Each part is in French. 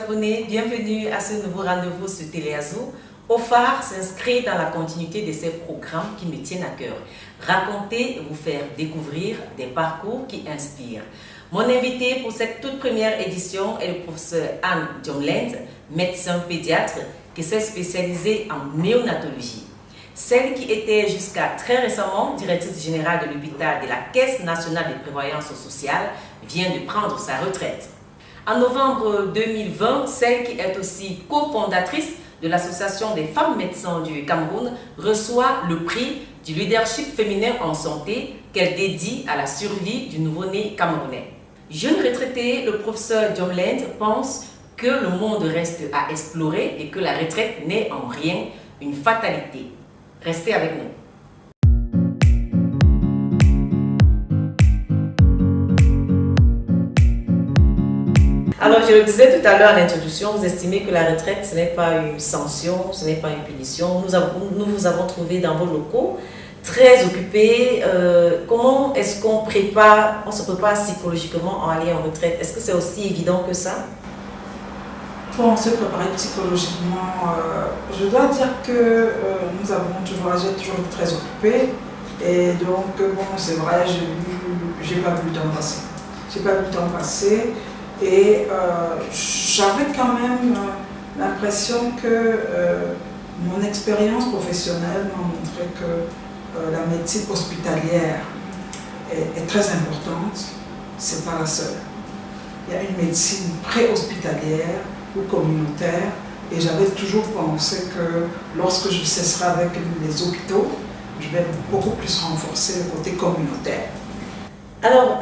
abonnés, bienvenue à ce nouveau rendez-vous sur Téléazur. OFAR s'inscrit dans la continuité de ces programmes qui me tiennent à cœur. Raconter et vous faire découvrir des parcours qui inspirent. Mon invité pour cette toute première édition est le professeur Anne Jomland, médecin pédiatre qui s'est spécialisée en néonatologie. Celle qui était jusqu'à très récemment directrice générale de l'hôpital de la Caisse nationale de prévoyance sociale vient de prendre sa retraite. En novembre 2020, celle qui est aussi cofondatrice de l'Association des femmes médecins du Cameroun reçoit le prix du leadership féminin en santé qu'elle dédie à la survie du nouveau-né camerounais. Jeune retraité, le professeur Jomland pense que le monde reste à explorer et que la retraite n'est en rien une fatalité. Restez avec nous. Alors, je le disais tout à l'heure en introduction, vous estimez que la retraite, ce n'est pas une sanction, ce n'est pas une punition. Nous vous avons trouvé dans vos locaux, très occupés. Comment est-ce qu'on se prépare psychologiquement à aller en retraite? Est-ce que c'est aussi évident que ça? Pour se préparer psychologiquement, je dois dire que j'ai toujours été très occupée. Et donc, c'est vrai, j'ai pas vu le temps passer. J'ai pas vu le temps passer. Et j'avais quand même l'impression que mon expérience professionnelle m'a montré que la médecine hospitalière est très importante. C'est pas la seule. Il y a une médecine pré-hospitalière ou communautaire, et j'avais toujours pensé que lorsque je cesserai avec les hôpitaux, je vais beaucoup plus renforcer le côté communautaire. Alors,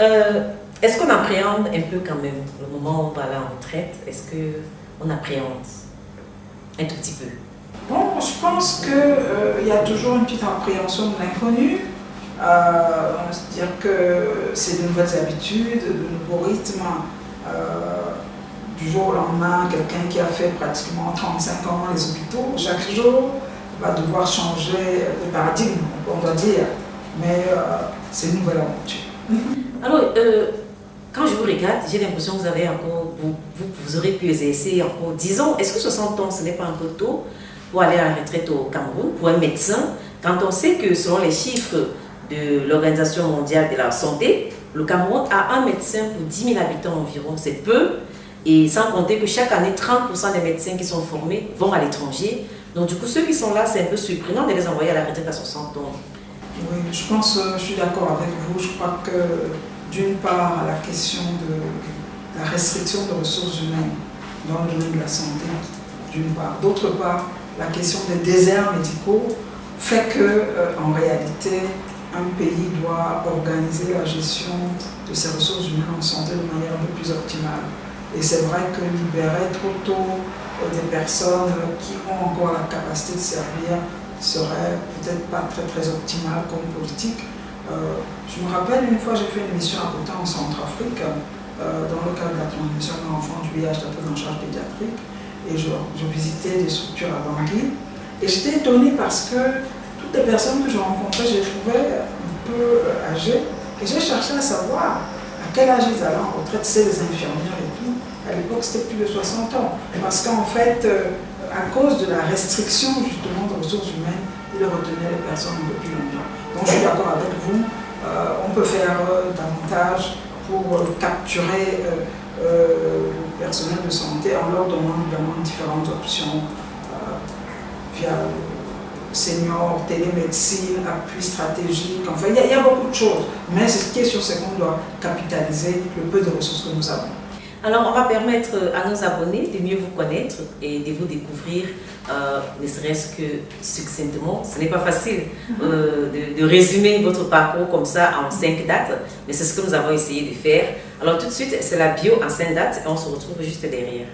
est-ce qu'on appréhende un peu quand même le moment où on va aller en retraite? Est-ce qu'on appréhende un tout petit peu? Bon, je pense qu'il y a toujours une petite appréhension de l'inconnu. C'est-à-dire que c'est de nouvelles habitudes, de nouveaux rythmes. Du jour au lendemain, quelqu'un qui a fait pratiquement 35 ans dans les hôpitaux, chaque jour va devoir changer de paradigme, on doit dire. Mais c'est une nouvelle aventure. Alors, quand je vous regarde, j'ai l'impression que vous avez encore, vous aurez pu exercer encore 10 ans. Est-ce que 60 ans, ce n'est pas un peu tôt pour aller à la retraite au Cameroun, pour un médecin, quand on sait que selon les chiffres de l'Organisation mondiale de la santé, le Cameroun a un médecin pour 10 000 habitants environ, c'est peu. Et sans compter que chaque année, 30% des médecins qui sont formés vont à l'étranger. Donc du coup, ceux qui sont là, c'est un peu surprenant de les envoyer à la retraite à 60 ans. Oui, je suis d'accord avec vous. Je crois que d'une part, la question de la restriction de ressources humaines dans le domaine de la santé, d'une part. D'autre part, la question des déserts médicaux fait que, en réalité, un pays doit organiser la gestion de ses ressources humaines en santé de manière un peu plus optimale. Et c'est vrai que libérer trop tôt des personnes qui ont encore la capacité de servir serait peut-être pas très très optimal comme politique. Je me rappelle une fois, j'ai fait une mission à côté en Centrafrique dans le cadre de la transmission de l'enfant du VIH, de la prise en charge pédiatrique, et je visitais des structures à Bangui. Et j'étais étonnée parce que toutes les personnes que je rencontrais, je les trouvais un peu âgées, et j'ai cherché à savoir à quel âge ils allaient en retraite, c'est les infirmières et tout. À l'époque, c'était plus de 60 ans. Parce qu'en fait, à cause de la restriction justement de ressources humaines, ils retenaient les personnes un peu plus longtemps. Donc je suis d'accord avec vous, on peut faire davantage pour capturer le personnel de santé en leur donnant évidemment différentes options via senior, télémédecine, appui stratégique, enfin il y a beaucoup de choses. Mais ce qui est sûr, c'est qu'on doit capitaliser le peu de ressources que nous avons. Alors, on va permettre à nos abonnés de mieux vous connaître et de vous découvrir, ne serait-ce que succinctement. Ce n'est pas facile de résumer votre parcours comme ça en 5 dates, mais c'est ce que nous avons essayé de faire. Alors, tout de suite, c'est la bio en 5 dates et on se retrouve juste derrière.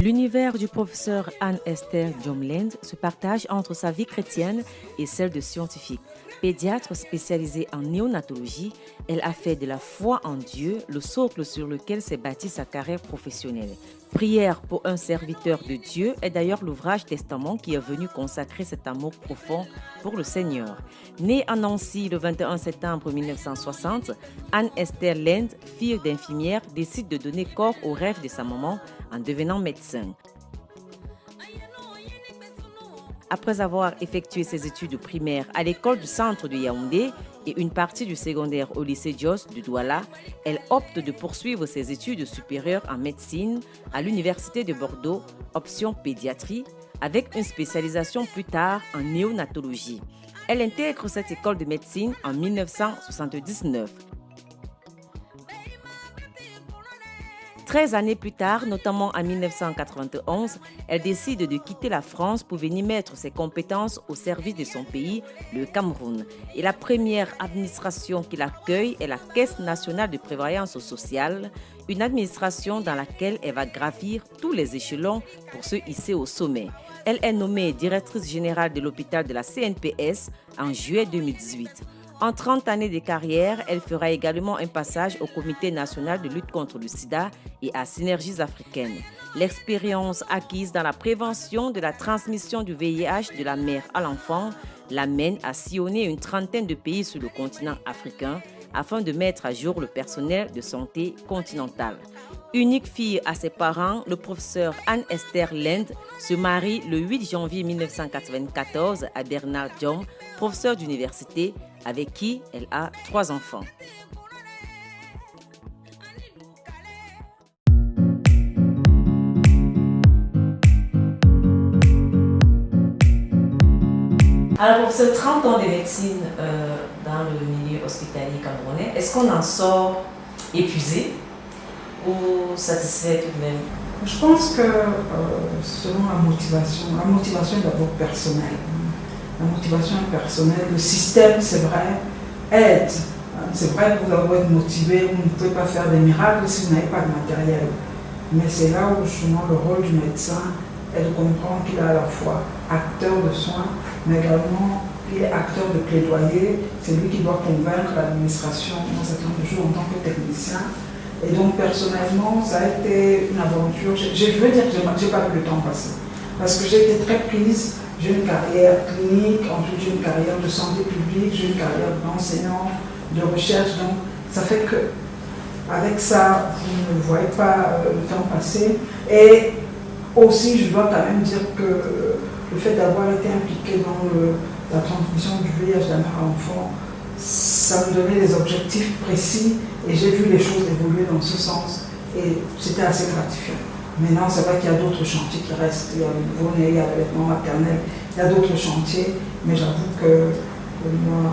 L'univers du professeur Anne-Esther Jomland se partage entre sa vie chrétienne et celle de scientifique. Pédiatre spécialisée en néonatologie, elle a fait de la foi en Dieu le socle sur lequel s'est bâtie sa carrière professionnelle. Prière pour un serviteur de Dieu est d'ailleurs l'ouvrage testament qui est venu consacrer cet amour profond pour le Seigneur. Née à Nancy le 21 septembre 1960, Anne-Esther Lend, fille d'infirmière, décide de donner corps au rêve de sa maman en devenant médecin. Après avoir effectué ses études primaires à l'école du centre de Yaoundé et une partie du secondaire au lycée Dios de Douala, elle opte de poursuivre ses études supérieures en médecine à l'université de Bordeaux, option pédiatrie, avec une spécialisation plus tard en néonatologie. Elle intègre cette école de médecine en 1979. 13 années plus tard, notamment en 1991, elle décide de quitter la France pour venir mettre ses compétences au service de son pays, le Cameroun. Et la première administration qui l'accueille est la Caisse nationale de prévoyance sociale, une administration dans laquelle elle va gravir tous les échelons pour se hisser au sommet. Elle est nommée directrice générale de l'hôpital de la CNPS en juillet 2018. En 30 années de carrière, elle fera également un passage au Comité national de lutte contre le sida et à Synergies africaines. L'expérience acquise dans la prévention de la transmission du VIH de la mère à l'enfant l'amène à sillonner une trentaine de pays sur le continent africain afin de mettre à jour le personnel de santé continental. Unique fille à ses parents, le professeur Anne-Esther Lend se marie le 8 janvier 1994 à Bernard Diom, professeur d'université, avec qui elle a 3 enfants. Alors, pour ces 30 ans de médecine dans le milieu hospitalier camerounais, est-ce qu'on en sort épuisé ou satisfait tout de même? Je pense que selon la motivation est d'abord personnelle. La motivation est personnelle. Le système, c'est vrai, aide. C'est vrai que vous allez être motivé, vous ne pouvez pas faire des miracles si vous n'avez pas de matériel. Mais c'est là où justement le rôle du médecin est de comprendre qu'il est à la fois acteur de soins, mais également il est acteur de plaidoyer. C'est lui qui doit convaincre l'administration dans un certain nombre de jours en tant que technicien. Et donc personnellement, ça a été une aventure. Je veux dire que je n'ai pas vu le temps passer. Parce que j'ai été très prise. J'ai une carrière clinique, ensuite j'ai une carrière de santé publique, j'ai une carrière d'enseignant, de recherche. Donc ça fait que avec ça, vous ne voyez pas le temps passer. Et aussi, je dois quand même dire que le fait d'avoir été impliqué dans la transmission du VIH de la mère à l'enfant, ça me donnait des objectifs précis et j'ai vu les choses évoluer dans ce sens et c'était assez gratifiant. Maintenant, c'est vrai qu'il y a d'autres chantiers qui restent. Il y a le nouveau-né, il y a l'allaitement maternel, il y a d'autres chantiers, mais j'avoue que moi,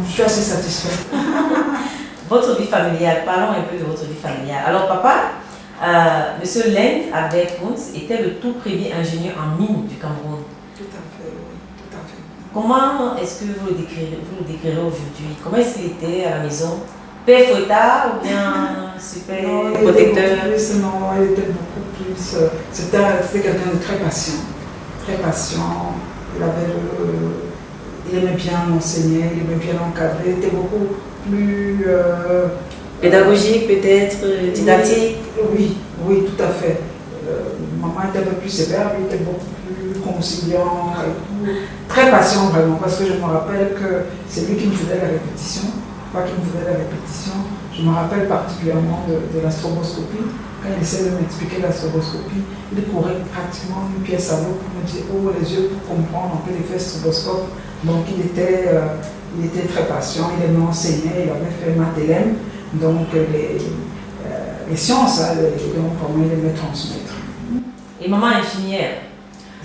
je suis assez satisfaite. Votre vie familiale, parlons un peu de votre vie familiale. Alors papa, Monsieur Lend avec Kunz était le tout premier ingénieur en mine du Cameroun. Tout à fait, oui, tout à fait. Comment est-ce que vous le décrirez aujourd'hui? Comment est-ce qu'il était à la maison? Père fouettard ou bien super protecteur? Non, il était beaucoup plus. C'était quelqu'un de très patient. Très patient. Il aimait bien enseigner, il aimait bien encadrer. Il était beaucoup plus. Pédagogique peut-être, didactique? Oui, oui, tout à fait. Maman était un peu plus sévère, lui était beaucoup plus conciliant et tout. Très patient vraiment, parce que je me rappelle que c'est lui qui me faisait la répétition. Je me rappelle particulièrement de la stroboscopie. Quand il essayait de m'expliquer la stroboscopie, il courait pratiquement une pièce à l'autre pour me dire oh les yeux pour comprendre un peu l'effet stroboscope. Donc il était très patient, il aimait enseigner, il avait fait maths-LM, donc les sciences, donc comment il aimait transmettre. Et maman infirmière?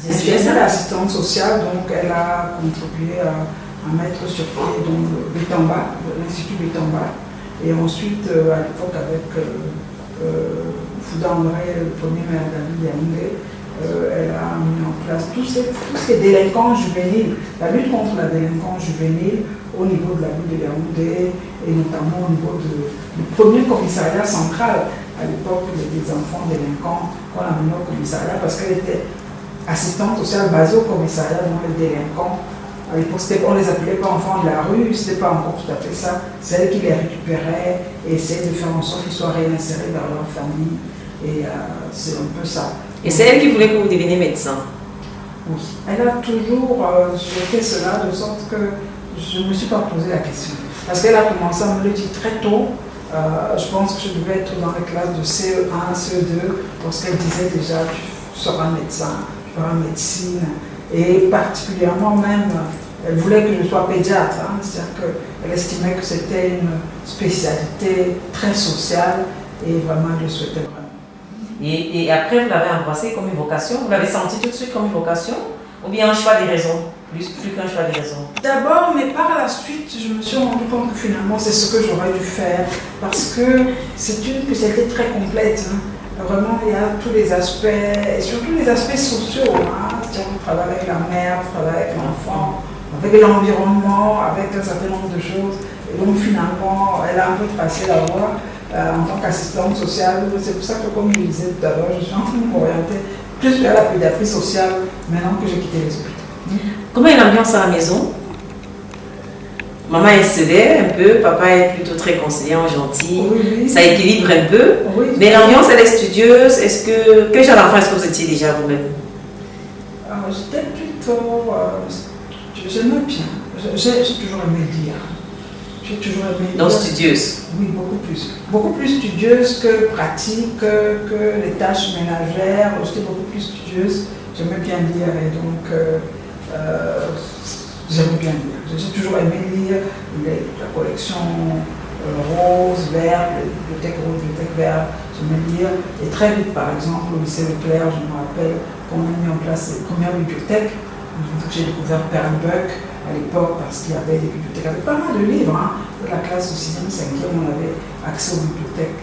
Elle est assistante sociale, donc elle a contribué à mettre sur pied l'Institut Bétamba. Et ensuite, à l'époque, avec Fouda André, le premier maire de la ville de Yaoundé, elle a mis en place tout ce qui est délinquance juvénile, la lutte contre la délinquance juvénile au niveau de la ville de Yaoundé et notamment au niveau du premier commissariat central à l'époque des enfants délinquants qu'on a mené au commissariat parce qu'elle était assistante sociale basée au commissariat dans les délinquants. À l'époque, on ne les appelait pas enfants de la rue, ce n'était pas encore tout à fait ça. C'est elle qui les récupérait et essayait de faire en sorte qu'ils soient réinsérés dans leur famille. Et c'est un peu ça. Et c'est elle qui voulait que vous deveniez médecin? Oui, elle a toujours souhaité cela, de sorte que je ne me suis pas posé la question. Parce qu'elle a commencé à me le dire très tôt. Je pense que je devais être dans les classes de CE1, CE2, lorsqu'elle disait déjà tu seras médecin, tu feras médecine. Et particulièrement même, elle voulait que je sois pédiatre, hein, c'est-à-dire qu'elle estimait que c'était une spécialité très sociale et vraiment elle le souhaitait vraiment. Et après, vous l'avez embrassé comme une vocation? Vous l'avez senti tout de suite comme une vocation? Ou bien un choix des raisons? Plus qu'un choix des raisons. D'abord, mais par la suite, je me suis rendu compte que finalement, c'est ce que j'aurais dû faire. Parce que c'est une spécialité très complète. Hein. Vraiment, il y a tous les aspects, et surtout les aspects sociaux. Hein. C'est-à-dire qu'on travaille avec la mère, on travaille avec l'enfant, avec l'environnement, avec un certain nombre de choses. Et donc, finalement, elle a un peu tracé la voie en tant qu'assistante sociale. C'est pour ça que, comme je le disais tout à l'heure, je suis en train de m'orienter plus vers la pédiatrie sociale maintenant que j'ai quitté les hôpitaux. Comment est l'ambiance à la maison? Maman est sévère un peu, papa est plutôt très conseillant, gentil, Oui. Ça équilibre un peu. Oui. Mais l'ambiance, elle est studieuse. Quel genre d'enfant est-ce que vous étiez déjà vous-même? J'étais plutôt... j'aimais bien. J'ai toujours aimé lire. J'ai toujours aimé lire. Donc studieuse? Oui, beaucoup plus. Beaucoup plus studieuse que pratique, que les tâches ménagères. J'étais beaucoup plus studieuse. J'aimais bien lire et donc... j'aime bien lire. J'ai toujours aimé lire la collection rose, verte, bibliothèque rose, bibliothèque verte. J'aimais lire. Et très vite, par exemple, au lycée Leclerc, je me rappelle qu'on a mis en place les premières bibliothèques. J'ai découvert Perlebuck à l'époque parce qu'il y avait des bibliothèques. Il y avait pas mal de livres. Hein. De la classe de 6e, 5e, on avait accès aux bibliothèques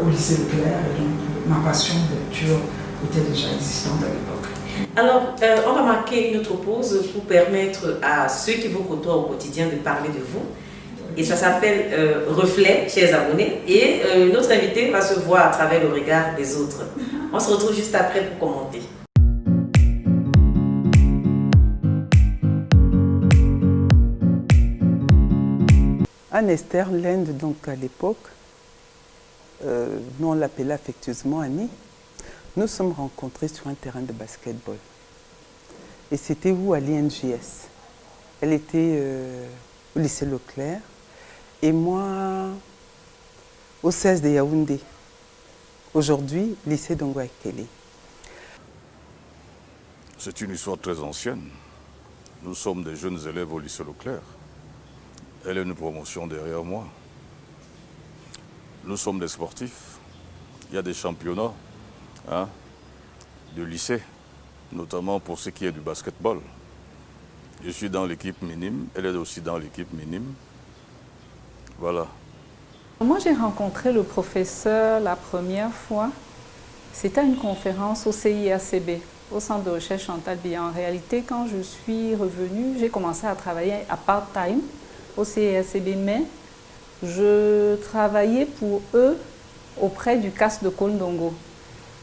au lycée Leclerc. Et donc, ma passion de lecture était déjà existante à l'époque. Alors, on va marquer une autre pause pour permettre à ceux qui vous côtoient au quotidien de parler de vous. Et ça s'appelle Reflet, chers abonnés. Et notre invité va se voir à travers le regard des autres. On se retrouve juste après pour commenter. Anne Esther Linde, donc à l'époque, nous on l'appelait affectueusement Annie. Nous sommes rencontrés sur un terrain de basketball. Et c'était où? À l'INJS. Elle était au lycée Leclerc et moi au 16 de Yaoundé. Aujourd'hui, lycée d'Ongouakele. C'est une histoire très ancienne. Nous sommes des jeunes élèves au lycée Leclerc. Elle est une promotion derrière moi. Nous sommes des sportifs. Il y a des championnats. Hein, de lycée, notamment pour ce qui est du basketball. Je suis dans l'équipe minime, elle est aussi dans l'équipe minime. Voilà. Moi, j'ai rencontré le professeur la première fois. C'était à une conférence au CIACB, au Centre de recherche Chantal Biya. En réalité, quand je suis revenue, j'ai commencé à travailler à part-time au CIACB, mais je travaillais pour eux auprès du CAS de Kondongo.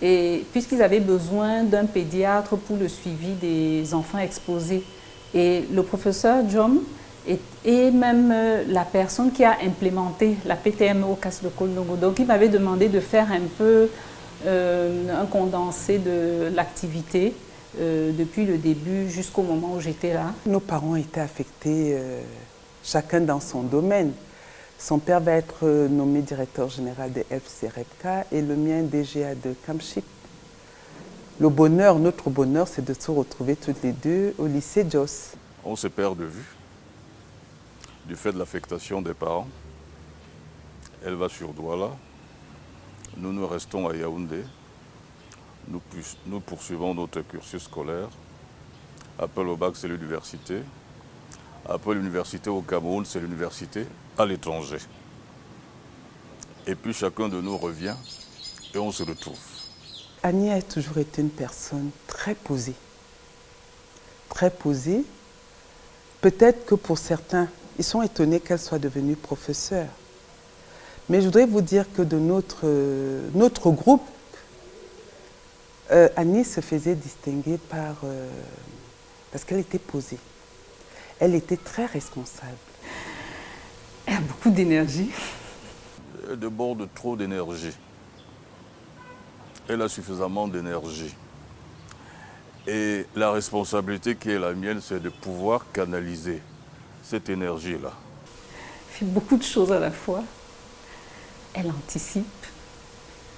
Et puisqu'ils avaient besoin d'un pédiatre pour le suivi des enfants exposés. Et le professeur John est même la personne qui a implémenté la PTME au CAS de Kondongo. Donc il m'avait demandé de faire un peu un condensé de l'activité depuis le début jusqu'au moment où j'étais là. Nos parents étaient affectés chacun dans son domaine. Son père va être nommé directeur général de FCREPCA et le mien DGA de Kamchik. Le bonheur, notre bonheur, c'est de se retrouver toutes les deux au lycée Jos. On se perd de vue du fait de l'affectation des parents. Elle va sur Douala. Nous restons à Yaoundé. Nous poursuivons notre cursus scolaire. Après le bac, c'est l'université. Après l'université au Cameroun, c'est l'université à l'étranger. Et puis chacun de nous revient et on se retrouve. Annie a toujours été une personne très posée. Très posée. Peut-être que pour certains, ils sont étonnés qu'elle soit devenue professeure. Mais je voudrais vous dire que de notre groupe, Annie se faisait distinguer parce qu'elle était posée. Elle était très responsable. Elle a beaucoup d'énergie. Elle déborde trop d'énergie. elle a suffisamment d'énergie. Et la responsabilité qui est la mienne, c'est de pouvoir canaliser cette énergie-là. Elle fait beaucoup de choses à la fois. Elle anticipe,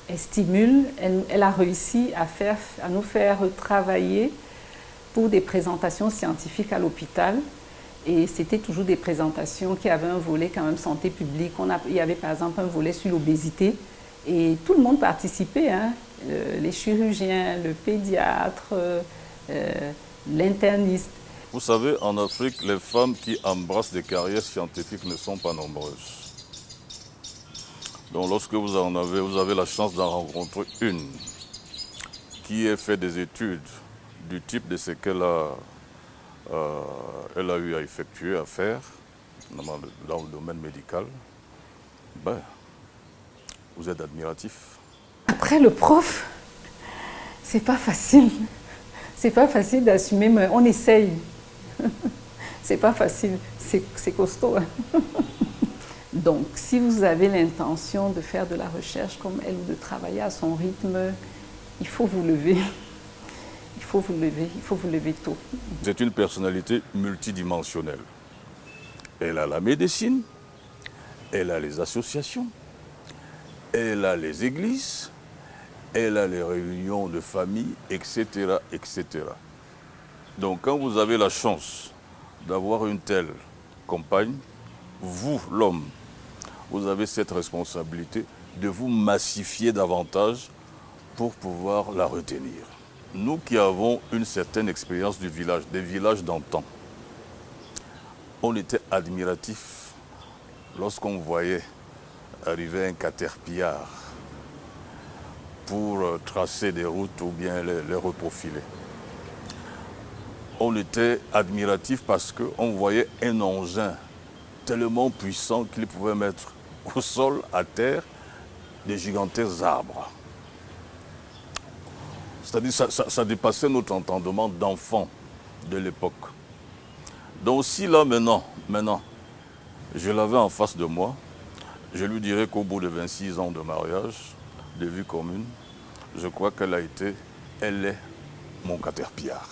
elle stimule, elle a réussi à nous faire travailler pour des présentations scientifiques à l'hôpital. Et c'était toujours des présentations qui avaient un volet quand même santé publique. Il y avait par exemple un volet sur l'obésité et tout le monde participait, hein. Les chirurgiens, le pédiatre, l'interniste. Vous savez, en Afrique, les femmes qui embrassent des carrières scientifiques ne sont pas nombreuses. Donc lorsque vous avez la chance d'en rencontrer une qui ait fait des études du type de ce qu'elle a eu à effectuer, à faire, dans le domaine médical, ben, vous êtes admiratif. Après, le prof, c'est pas facile. C'est pas facile d'assumer, mais on essaye. C'est pas facile, c'est costaud. Hein. Donc, si vous avez l'intention de faire de la recherche comme elle ou de travailler à son rythme, il faut vous lever. Il faut vous lever tôt. C'est une personnalité multidimensionnelle. Elle a la médecine, elle a les associations, elle a les églises, elle a les réunions de famille, etc., etc. Donc quand vous avez la chance d'avoir une telle compagne, vous, l'homme, vous avez cette responsabilité de vous massifier davantage pour pouvoir la retenir. Nous qui avons une certaine expérience du village, des villages d'antan, on était admiratifs lorsqu'on voyait arriver un caterpillar pour tracer des routes ou bien les reprofiler. On était admiratifs parce qu'on voyait un engin tellement puissant qu'il pouvait mettre au sol, à terre, des gigantesques arbres. C'est-à-dire que ça dépassait notre entendement d'enfants de l'époque. Donc si là maintenant, je l'avais en face de moi, je lui dirais qu'au bout de 26 ans de mariage, de vie commune, je crois elle est mon caterpillar.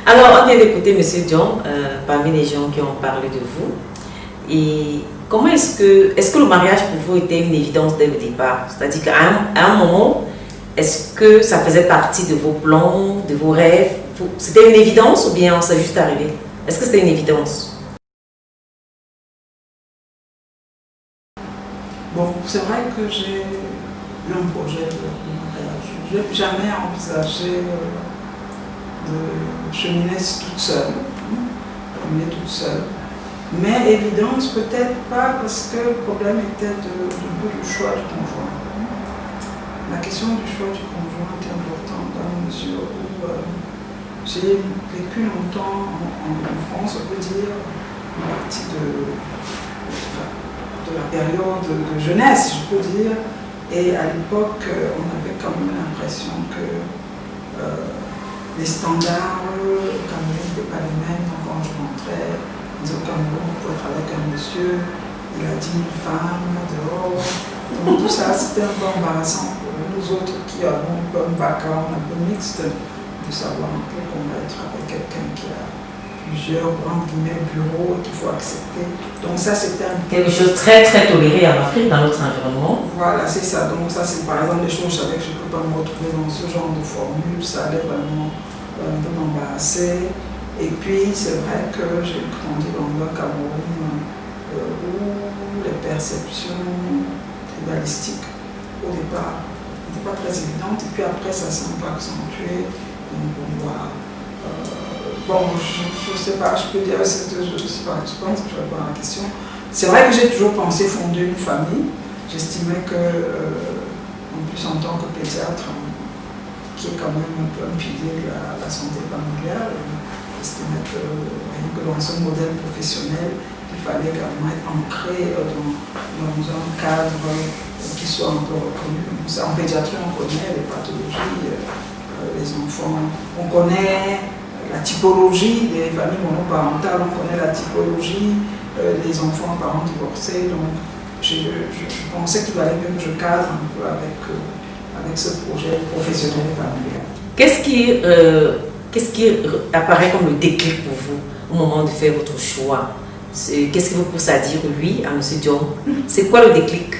Alors, on vient d'écouter M. John, parmi les gens qui ont parlé de vous. Et comment est-ce que le mariage pour vous était une évidence dès le départ? C'est-à-dire qu'à un moment, est-ce que ça faisait partie de vos plans, de vos rêves? C'était une évidence ou bien c'est juste arrivé? Est-ce que c'était une évidence? Bon, c'est vrai que j'ai eu un projet de mariage. Je n'ai jamais envisagé de cheminer toute seule. Mais évidence, peut-être pas, parce que le problème était du choix du conjoint. La question du choix du conjoint est importante dans la mesure où j'ai vécu longtemps en France, on peut dire, une partie de la période de jeunesse, je peux dire. Et à l'époque, on avait quand même l'impression que les standards au Cameroun n'étaient pas les mêmes. Donc quand je rentrais, on disait au Cameroun, il faut être avec un monsieur, il a 10 000 femmes dehors. Donc tout ça, c'était un peu embarrassant pour nous autres qui avons un peu un background un peu mixte, de savoir un peu qu'on va être avec quelqu'un qui a plusieurs entre guillemets bureaux qu'il faut accepter. Donc ça, c'était un peu... Quelque chose de très très toléré en Afrique, dans notre environnement. Voilà, c'est ça. Donc ça, c'est par exemple des choses, je savais que je ne peux pas me retrouver dans ce genre de formule. Ça allait vraiment un peu m'embarrasser. Et puis, c'est vrai que j'ai grandi dans un Cameroun où les perceptions tribalistiques, au départ, n'étaient pas très évidentes. Et puis après, ça s'est un peu accentué. Donc, bon, voilà. Bon, je ne sais pas, je peux dire, je sais pas, je pense que je réponds à la question. C'est vrai que j'ai toujours pensé fonder une famille. J'estimais que, en plus en tant que pédiatre, qui est quand même un peu un pilier de la santé familiale, j'estimais que rien que dans ce modèle professionnel, il fallait également être ancré dans un cadre qui soit un peu reconnu. En pédiatrie, on connaît les pathologies, les enfants, on connaît la typologie des familles monoparentales, on connaît la typologie des enfants parents divorcés, donc je pensais qu'il valait mieux que je cadre un peu avec ce projet professionnel et familial. Qu'est-ce qui apparaît comme le déclic pour vous au moment de faire votre choix? Qu'est-ce qui vous pousse à dire oui à M. Diom? C'est quoi le déclic?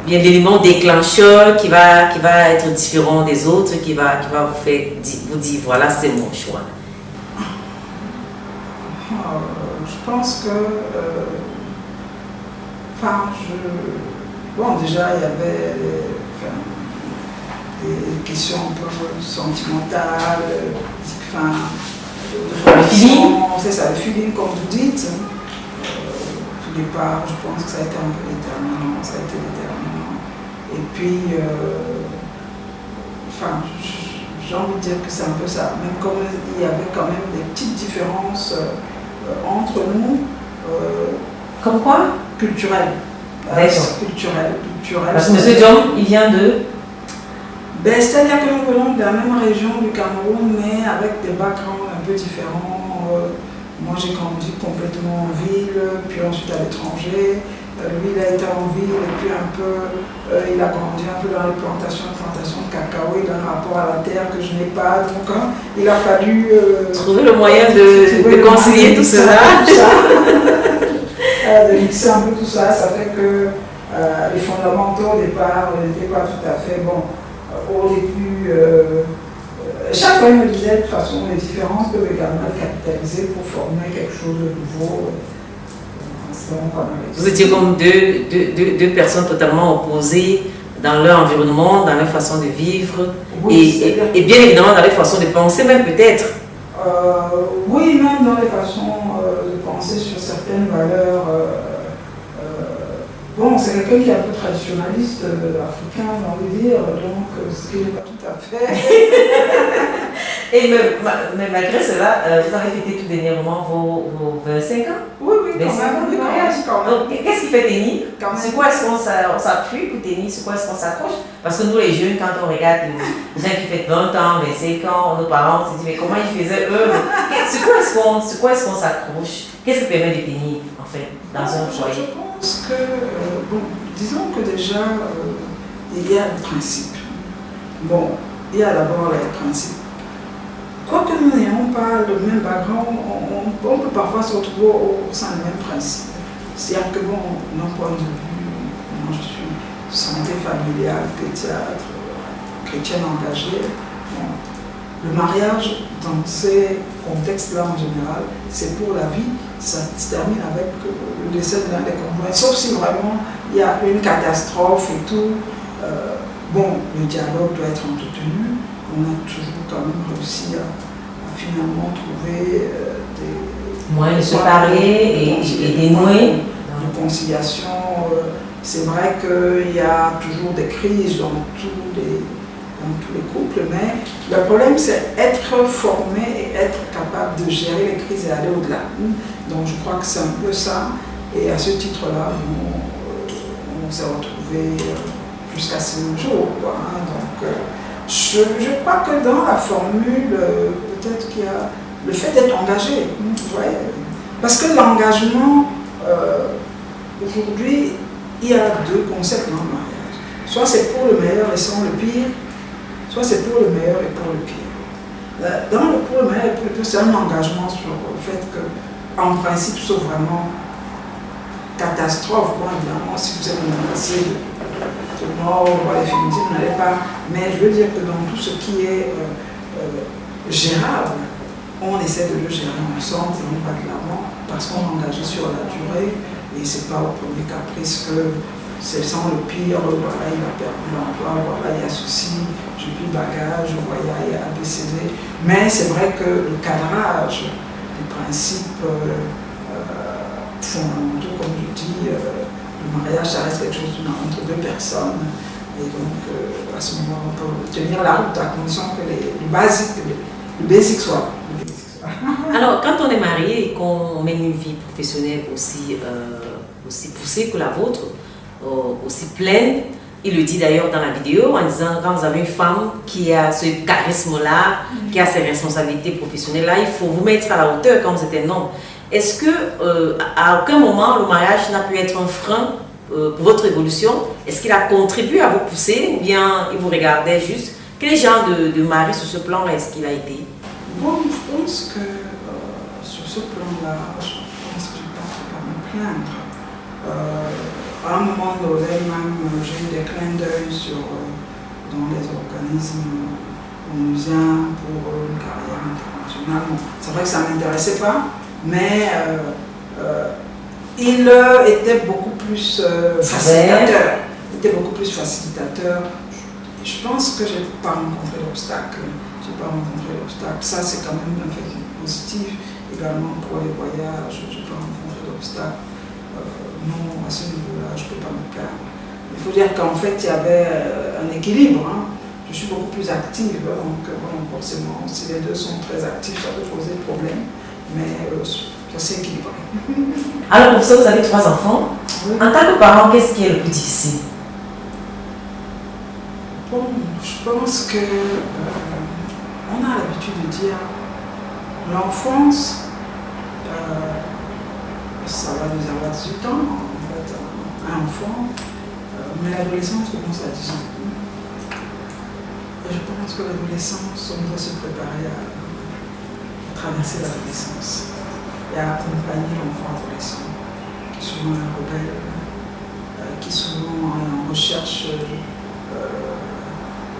Il y a l'élément déclencheur qui va être différent des autres, qui va vous dire voilà, c'est mon choix. Je pense que bon, déjà il y avait des questions un peu sentimentales, le feeling. C'est ça, le feeling comme vous dites. Au départ, je pense que ça a été un peu déterminant, Et puis, j'ai envie de dire que c'est un peu ça. Même comme il y avait quand même des petites différences entre nous. Comme quoi? Culturelles. Culturelles. Parce que M. Diom, il vient de... C'est-à-dire que nous venons de la même région du Cameroun, mais avec des backgrounds un peu différents. Moi, j'ai grandi complètement en ville, puis ensuite à l'étranger. Lui, il a été en ville, et puis il a grandi un peu dans les plantations de cacao. Il a un rapport à la terre que je n'ai pas. Donc, il a fallu... trouver le moyen de concilier tout cela. De mixer un peu tout ça. Ça fait que les fondamentaux au départ n'étaient pas tout à fait bons. Au début, chaque fois il me disait de toute façon les différences peuvent également être capitalisées pour former quelque chose de nouveau. Vous étiez comme deux personnes totalement opposées dans leur environnement, dans leur façon de vivre, oui, et bien évidemment dans leur façon de penser même peut-être. Oui, même dans les façons de penser sur certaines valeurs. Bon, c'est quelqu'un qui est un peu traditionnaliste africain, j'ai envie de dire, donc ce qui n'est pas tout à fait. Mais malgré cela, vous avez fêté tout dernièrement vos 25 ans? Oui, quand même. Donc, qu'est-ce qui fait tenir? Sur quoi est-ce qu'on s'appuie pour tenir? Sur quoi est-ce qu'on s'accroche? Parce que nous, les jeunes, quand on regarde les gens qui fêtent 20 ans, 25 ans, nos parents, on se dit, mais comment ils faisaient eux? Sur quoi est-ce qu'on s'accroche? Qu'est-ce qui permet de tenir, en fait, dans un foyer? Je pense que, disons que déjà, il y a le principe. Bon, il y a d'abord les principes. Quoique nous n'ayons pas le même background, on peut parfois se retrouver au sein des mêmes principes. C'est-à-dire que, d'un point de vue, moi je suis santé familiale, pédiatre, chrétienne engagée. Le mariage, dans ces contextes-là en général, c'est pour la vie. Ça se termine avec le décès de l'un des conjoints. Sauf si vraiment il y a une catastrophe et tout. Le dialogue doit être entretenu. On a toujours quand même réussi à finalement trouver des moyens de se parler et dénouer. De conciliation. C'est vrai qu'il y a toujours des crises dans tous les couples, mais le problème c'est être formé et être capable de gérer les crises et aller au-delà. Donc je crois que c'est un peu ça. Et à ce titre-là, on s'est retrouvés jusqu'à ce jour. Donc je crois que dans la formule, peut-être qu'il y a le fait d'être engagé. Vous voyez, parce que l'engagement, aujourd'hui, il y a deux concepts dans le mariage. Soit c'est pour le meilleur et sans le pire, soit c'est pour le meilleur et pour le pire. Dans le pour le meilleur et pour le pire, c'est un engagement sur le fait que, en principe, sauf vraiment catastrophe, évidemment, si vous êtes menacé de mort ou les féminicides, vous n'allez pas. Mais je veux dire que dans tout ce qui est gérable, on essaie de le gérer ensemble et on va de l'avant parce qu'on est engagé sur la durée et c'est pas au premier caprice que c'est sans le pire, voilà, il a perdu l'emploi, voilà, il y a ceci, j'ai plus de bagages, voilà, il y a ABCD. Mais c'est vrai que le cadrage des principes fondamentaux, comme je dis, le mariage, ça reste quelque chose entre deux personnes. Et donc, à ce moment, on peut tenir la route à condition que le basic soit. Alors, quand on est marié et qu'on mène une vie professionnelle aussi poussée que la vôtre, aussi pleine, il le dit d'ailleurs dans la vidéo en disant quand vous avez une femme qui a ce charisme-là, qui a ses responsabilités professionnelles. Là, il faut vous mettre à la hauteur quand vous êtes un homme. Est-ce que à aucun moment le mariage n'a pu être un frein pour votre évolution? Est-ce qu'il a contribué à vous pousser ou bien il vous regardait juste? Quel genre de mari sur ce plan est-ce qu'il a été? Bon, je pense que sur ce plan-là, je pense que je ne peux pas me plaindre. À un moment donné, même, j'ai eu des clins d'œil dans les organismes onusiens pour une carrière internationale. Bon, c'est vrai que ça ne m'intéressait pas, mais il était beaucoup plus facilitateur. Je pense que je n'ai pas rencontré l'obstacle. Ça, c'est quand même un fait positif. Également pour les voyages, je n'ai pas rencontré d'obstacle. Non, à ce niveau-là, je ne peux pas me plaindre. Il faut dire qu'en fait, il y avait un équilibre. Hein. Je suis beaucoup plus active, donc forcément, si les deux sont très actifs, ça peut poser problème. Mais ça s'est équilibré. Alors, pour ça, vous avez 3 enfants. Oui. En tant que parent, qu'est-ce qui est le plus difficile? Bon, je pense que on a l'habitude de dire l'enfance, ça va nous avoir 18 ans, en fait, un enfant, mais l'adolescence commence à 10 ans. Et je pense que l'adolescence, on doit se préparer à traverser l'adolescence et à accompagner l'enfant adolescent, qui est souvent un rebelle, qui est souvent en recherche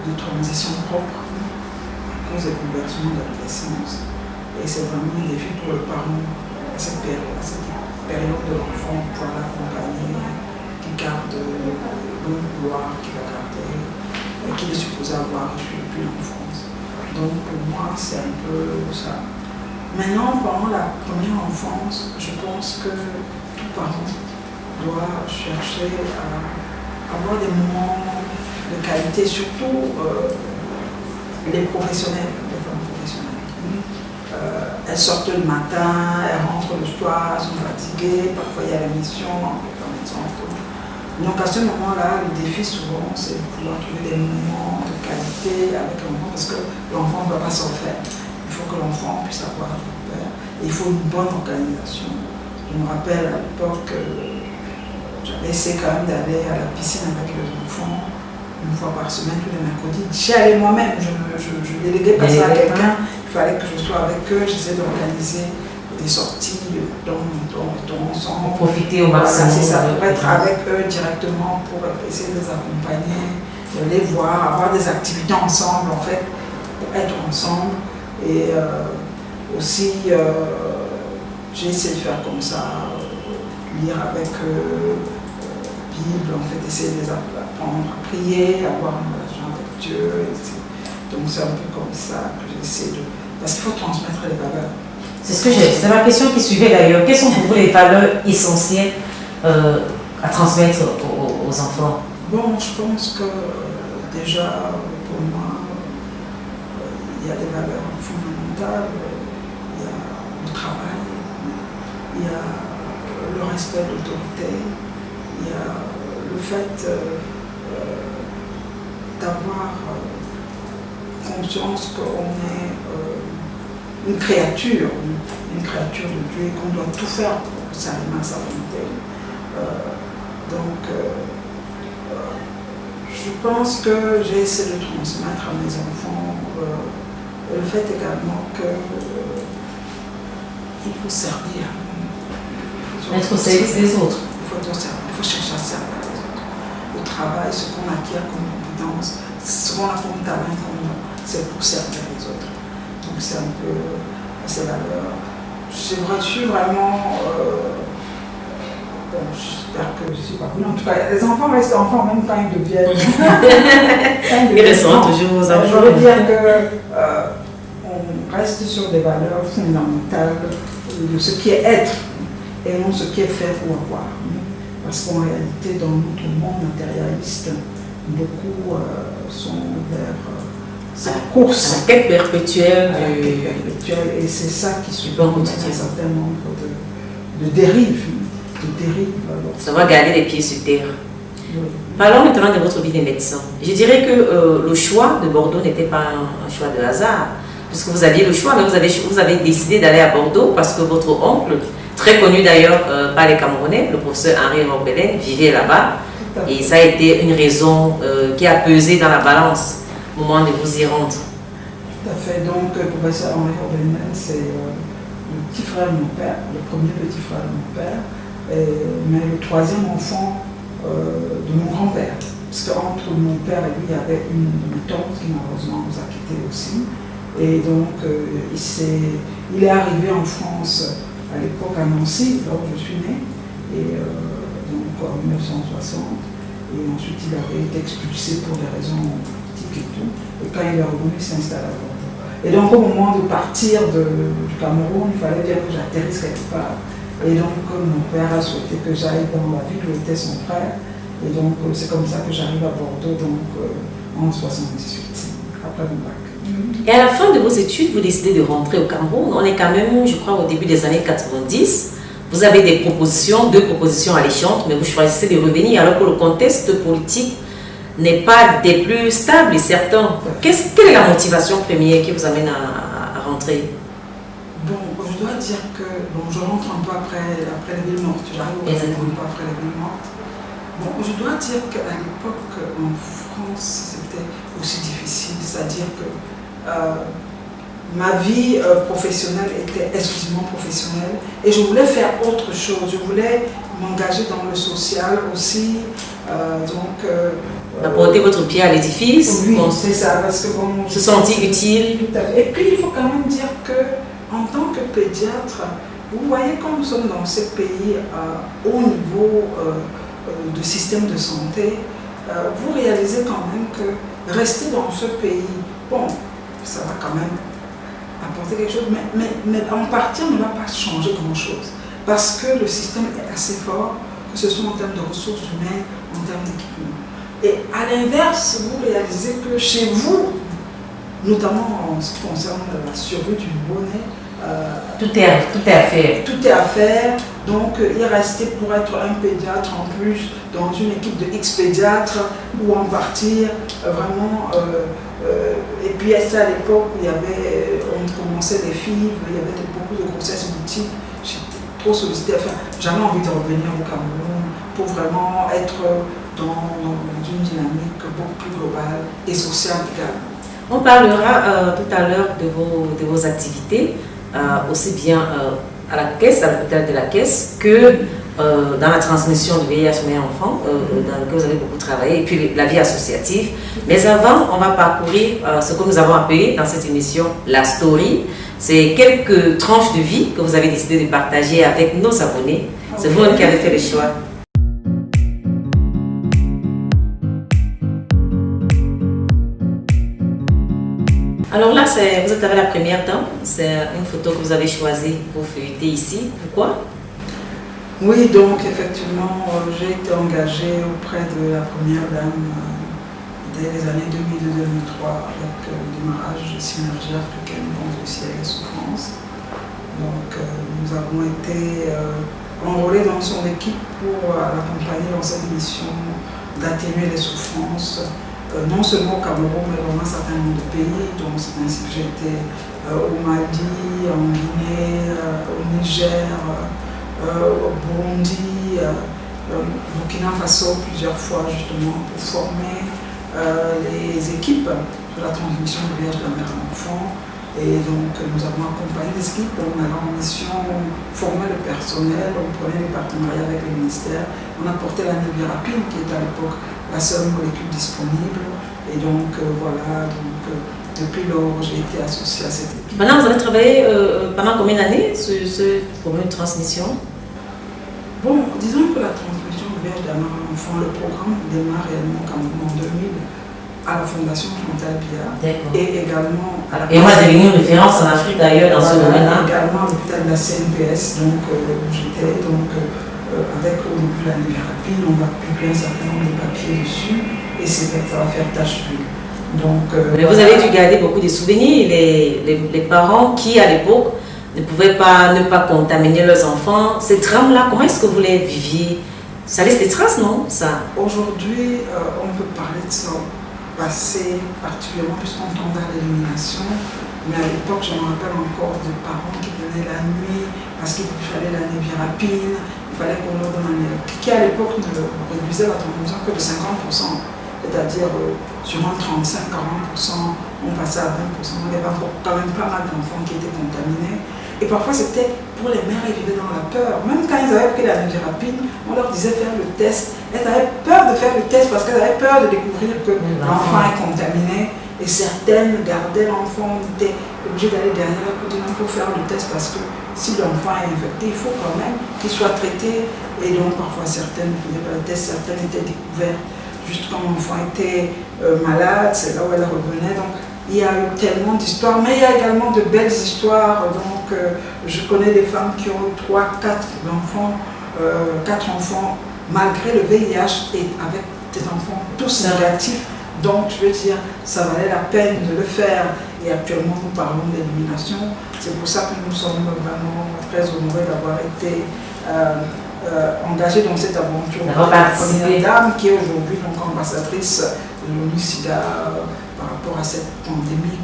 de transition propre à cause des bouleversements de l'adolescence. Et c'est vraiment un défi pour le parent à cette période de l'enfant pour l'accompagner, qui garde le bon vouloir qu'il va garder et qu'il est supposé avoir depuis l'enfance. Donc pour moi, c'est un peu ça. Maintenant, pendant la première enfance, je pense que tout parent doit chercher à avoir des moments de qualité, surtout les professionnels, les femmes professionnelles. Elles sortent le matin, elles rentrent le soir, elles sont fatiguées, parfois il y a la mission, donc à ce moment-là, le défi souvent, c'est de pouvoir trouver des moments de qualité avec l'enfant, parce que l'enfant ne va pas s'en faire. Il faut que l'enfant puisse avoir un repère, et il faut une bonne organisation. Je me rappelle à l'époque, j'avais essayé quand même d'aller à la piscine avec les enfants, une fois par semaine, tous les mercredis. J'y allais moi-même, je déléguais pas ça à quelqu'un, il fallait que je sois avec eux, j'essayais d'organiser des sorties, ensemble. Profiter au maximum. Voilà, c'est ça, pour être avec eux directement, pour essayer de les accompagner, de les voir, avoir des activités ensemble, en fait, pour être ensemble. Et aussi, j'ai essayé de faire comme ça, lire avec eux, Bible, en fait, essayer de les apprendre à prier, à avoir une relation avec Dieu. Donc c'est un peu comme ça que j'essaie de... Parce qu'il faut transmettre les valeurs. C'est ma question qui suivait d'ailleurs. Quelles sont pour vous les valeurs essentielles à transmettre aux enfants? Bon, je pense que déjà, pour moi, il y a des valeurs fondamentales. Il y a le travail, il y a le respect de l'autorité, il y a le fait d'avoir conscience qu'on est une créature de Dieu et qu'on doit tout faire pour que ça arrive à sa volonté. Je pense que j'ai essayé de transmettre à mes enfants le fait également qu'il faut servir. Être au service des autres. Il faut chercher à servir les autres. Le travail, ce qu'on acquiert comme compétence, ce qu'on a comme talent, c'est pour servir les autres. Donc c'est un peu ces valeurs. Je suis vraiment... j'espère que je ne suis pas venue. En tout cas, les enfants restent enfants même quand ils deviennent... Ils resteront toujours aux enfants. Je veux dire qu'on reste sur des valeurs fondamentales de ce qui est être et non ce qui est faire ou avoir. Parce qu'en réalité, dans notre monde matérialiste, beaucoup sont vers cette course. La quête perpétuelle Et c'est ça qui supporte un certain nombre de dérives. Ça va garder les pieds sur terre. Oui. Parlons maintenant de votre vie de médecin. Je dirais que le choix de Bordeaux n'était pas un choix de hasard. puisque vous aviez le choix, mais vous avez décidé d'aller à Bordeaux parce que votre oncle, très connu d'ailleurs par les Camerounais, le professeur Henri Rorbelen, vivait là-bas. Et ça a été une raison qui a pesé dans la balance au moment de vous y rendre. Tout à fait. Donc, le professeur Henri Rorbelen, c'est le petit frère de mon père, le premier petit frère de mon père, mais le troisième enfant de mon grand-père. Parce qu'entre mon père et lui, il y avait une tante qui malheureusement nous a quittés aussi. Et donc, il est arrivé en France à l'époque à Nancy, là où je suis née, et donc en 1960. Et ensuite, il avait été expulsé pour des raisons politiques et tout. Et quand il est revenu, il s'est installé à Bordeaux. Et donc, au moment de partir du Cameroun, il fallait bien que j'atterrisse quelque part. Et donc, mon père a souhaité que j'aille dans la ville où était son frère. Et donc, c'est comme ça que j'arrive à Bordeaux, donc en 78, après mon bac. Et à la fin de vos études, vous décidez de rentrer au Cameroun. On est quand même, je crois, au début des années 90. Vous avez deux propositions alléchantes, mais vous choisissez de revenir alors que le contexte politique n'est pas des plus stables et certains. Quelle est la motivation première qui vous amène à rentrer? Bon, je dois dire que je rentre un peu après les villes mortes. J'arrive au Cameroun un peu après les villes mortes. Bon, je dois dire qu'à l'époque, en France, c'était aussi difficile. C'est-à-dire que ma vie professionnelle était exclusivement professionnelle et je voulais faire autre chose. Je voulais m'engager dans le social aussi. Apporter votre pierre à l'édifice. Oui, c'est ça. Parce que bon, se sentir utile. Tout à fait. Et puis, il faut quand même dire qu'en tant que pédiatre, vous voyez, quand nous sommes dans ces pays à haut niveau de système de santé, vous réalisez quand même que rester dans ce pays, bon, ça va quand même apporter quelque chose, mais en partie, on ne va pas changer grand-chose. Parce que le système est assez fort, que ce soit en termes de ressources humaines, en termes d'équipement. Et à l'inverse, vous réalisez que chez vous, notamment en ce qui concerne la survie du nouveau-né, tout est à faire. Tout est à faire. Donc, il restait pour être un pédiatre en plus dans une équipe de X pédiatres ou en partir vraiment. Et puis, c'est à l'époque où on commençait les filles, il y avait beaucoup de grossesses multiples. J'étais trop sollicitée. Enfin, j'avais envie de revenir au Cameroun pour vraiment être dans une dynamique beaucoup plus globale et sociale également. On parlera tout à l'heure de vos activités, aussi bien à la caisse, à l'hôpital de la caisse, que dans la transmission du VIH mère-enfant, dans lequel vous avez beaucoup travaillé, et puis la vie associative. Mais avant, on va parcourir ce que nous avons appelé dans cette émission la story. C'est quelques tranches de vie que vous avez décidé de partager avec nos abonnés. C'est vous qui avez fait le choix. Alors là, vous êtes avec la première dame. C'est une photo que vous avez choisie pour feuilleter ici. Pourquoi? Oui, donc effectivement, j'ai été engagée auprès de la première dame dès les années 2002-2003 avec le démarrage de Synergie africaine contre le ciel et la souffrance. Donc nous avons été enrôlés dans son équipe pour l'accompagner dans cette mission d'atténuer les souffrances. Non seulement au Cameroun, mais dans un certain nombre de pays. Donc c'est ainsi que j'ai été au Mali, en Guinée, au Niger, au Burundi, au Burkina Faso plusieurs fois justement pour former les équipes sur la transmission du VIH de la mère à l'enfant. Et donc nous avons accompagné les équipes, on allait en mission, on formait le personnel, on prenait les partenariats avec les ministères, on apportait la Nevirapine qui était à l'époque la seule molécule disponible. Et donc voilà, depuis lors j'ai été associée à cette équipe. Maintenant, vous avez travaillé pendant combien d'années sur ce problème de transmission? Bon, disons que la transmission du VIH de la mère à l'enfant, le programme démarre réellement en 2000 à la Fondation Chantal Biya et également à la... Et on va devenir une référence en Afrique d'ailleurs dans ce domaine-là. Également à l'hôpital de la CNPS, donc où j'étais, avec au début la Nevirapine, on va publier un certain nombre de papiers dessus et c'est vrai que ça va faire tache d'huile. Mais vous avez dû garder beaucoup de souvenirs, les parents qui à l'époque ne pouvaient pas ne pas contaminer leurs enfants. Ces drames-là, comment est-ce que vous les viviez? Ça laisse des traces, non ça? Aujourd'hui, on peut parler de ça passé particulièrement puisqu'on tombe vers l'élimination. Mais à l'époque, je me rappelle encore de parents qui venaient la nuit parce qu'il fallait la névirapine, il fallait qu'on leur donne un névirapine, qui à l'époque ne réduisait la transmission que de 50%, c'est-à-dire sûrement 35-40%, on passait à 20%. Il y avait quand même pas mal d'enfants qui étaient contaminés. Et parfois, c'était pour les mères, elles vivaient dans la peur. Même quand ils avaient pris la névirapine, on leur disait faire le test. Elles avaient peur de faire le test parce qu'elles avaient peur de découvrir que l'enfant est contaminé. Et certaines gardaient l'enfant, on était obligé d'aller derrière pour dire il faut faire le test parce que si l'enfant est infecté, il faut quand même qu'il soit traité. Et donc parfois certaines ne faisaient pas le test, certaines étaient découvertes juste quand l'enfant était malade, c'est là où elle revenait. Donc il y a eu tellement d'histoires, mais il y a également de belles histoires. Donc je connais des femmes qui ont eu 3, 4 enfants, 4 enfants malgré le VIH et avec des enfants tous négatifs. Donc, je veux dire, ça valait la peine de le faire. Et actuellement, nous parlons d'élimination. C'est pour ça que nous sommes vraiment très honorés d'avoir été engagés dans cette aventure. La première dame qui est aujourd'hui ambassadrice de l'ONU-SIDA par rapport à cette pandémie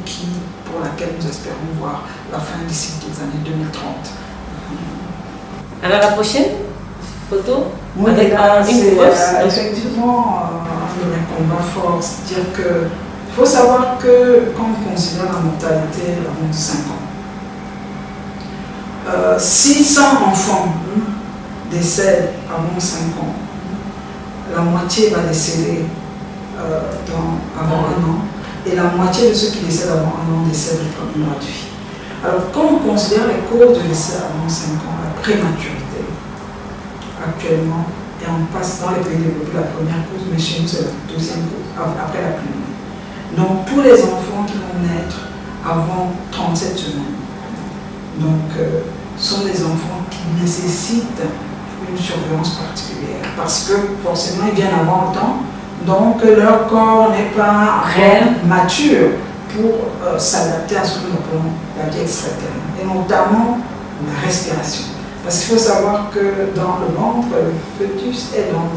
pour laquelle nous espérons voir la fin d'ici des années 2030. Alors, la prochaine photo oui, avec c'est effectivement un de mes combats forts, c'est-à-dire qu'il faut savoir que quand on considère la mortalité avant 5 ans, 600 enfants décèdent avant 5 ans, la moitié va décéder avant 1 an, et la moitié de ceux qui décèdent avant 1 an décèdent le premier mois de vie. Alors quand on considère les causes de décès avant 5 ans, la prématurité, actuellement, et on passe dans les pays développés la première cause, mais chez nous c'est la deuxième cause, après la pneumonie. Donc tous les enfants qui vont naître avant 37 semaines, donc sont des enfants qui nécessitent une surveillance particulière, parce que forcément ils viennent avant le temps, donc leur corps n'est pas mature pour s'adapter à ce que nous appelons la vie extraterrestre, et notamment la respiration. Parce qu'il faut savoir que dans le ventre, le fœtus est dans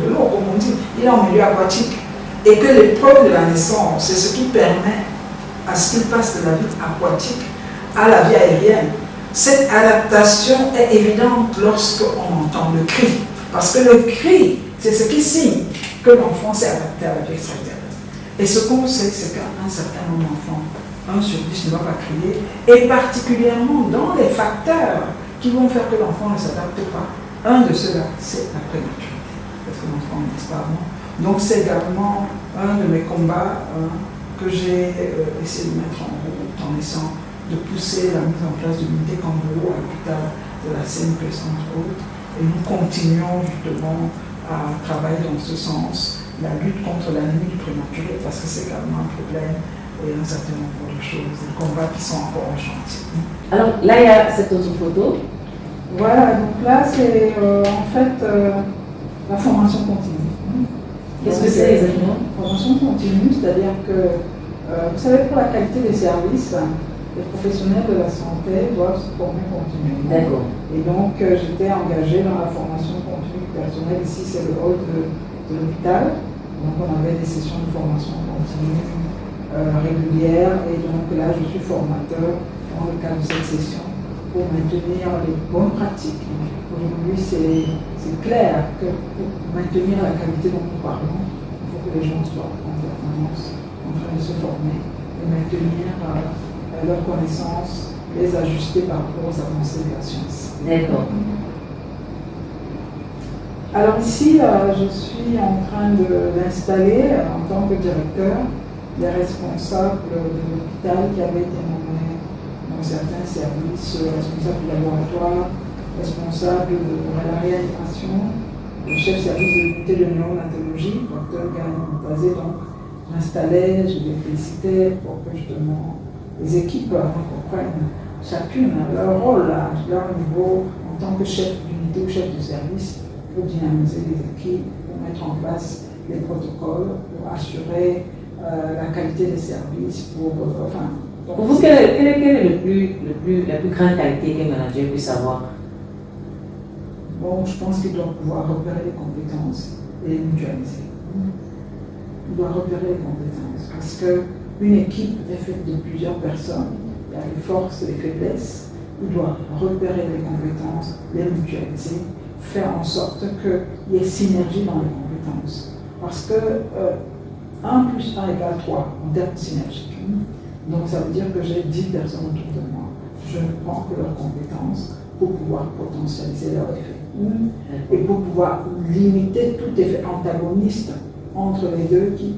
de l'eau, comme on dit, il est en milieu aquatique. Et que l'épreuve de la naissance, c'est ce qui permet à ce qu'il passe de la vie aquatique à la vie aérienne. Cette adaptation est évidente lorsqu'on entend le cri. Parce que le cri, c'est ce qui signe que l'enfant s'est adapté à la vie extraterrestre. Et ce qu'on sait, c'est qu'un certain nombre d'enfants, 1 sur 10 ne va pas crier, et particulièrement dans les facteurs qui vont faire que l'enfant ne s'adapte pas. Un de ceux-là, c'est la prématurité, parce que l'enfant n'est pas avant. Donc c'est également un de mes combats que j'ai essayé de mettre en route en essayant de pousser la mise en place de l'unité Kangourou à l'hôpital de la CNPS entre autres. Et nous continuons justement à travailler dans ce sens, la lutte contre l'anémie du prématuré, parce que c'est également un problème et un certain nombre de choses, des combats qui sont encore en chantier. Alors là, il y a cette autre photo. Voilà, donc là, c'est en fait la formation continue. Qu'est-ce que c'est exactement? Formation continue, c'est-à-dire que, vous savez, pour la qualité des services, les professionnels de la santé doivent se former continuellement. D'accord. Et donc, j'étais engagée dans la formation continue personnelle. Ici, c'est le hall de l'hôpital. Donc, on avait des sessions de formation continue régulières. Et donc, là, je suis formateur dans le cadre de cette session pour maintenir les bonnes pratiques. Aujourd'hui, c'est clair que pour maintenir la qualité dont nous parlons, il faut que les gens soient en permanence en train de se former et maintenir leurs connaissances, les ajuster par rapport aux avancées de la science. D'accord. Alors ici, je suis en train d'installer en tant que directeur les responsables de l'hôpital qui avaient été nommés dans certains services, responsables du laboratoire, responsables de la réanimation, le chef service de l'unité de néonatologie, Dr Gary Montazé. Donc, j'installais, je les félicitais pour que justement les équipes comprennent chacune leur rôle, leur niveau en tant que chef d'unité ou chef de service pour dynamiser les équipes, pour mettre en place les protocoles, pour assurer la qualité des services, pour Pour vous, quelle est la plus grande qualité qu'un manager puisse avoir? Bon, je pense qu'il doit pouvoir repérer les compétences et les mutualiser. Il doit repérer les compétences parce que une équipe est faite de plusieurs personnes. Il y a les forces et les faiblesses. Il doit repérer les compétences, les mutualiser, faire en sorte qu'il y ait synergie dans les compétences. Parce que 1 plus 1 égale 3 en termes synergiques. Donc ça veut dire que j'ai 10 personnes autour de moi. Je ne prends que leurs compétences pour pouvoir potentialiser leur effet. Et pour pouvoir limiter tout effet antagoniste entre les deux qui,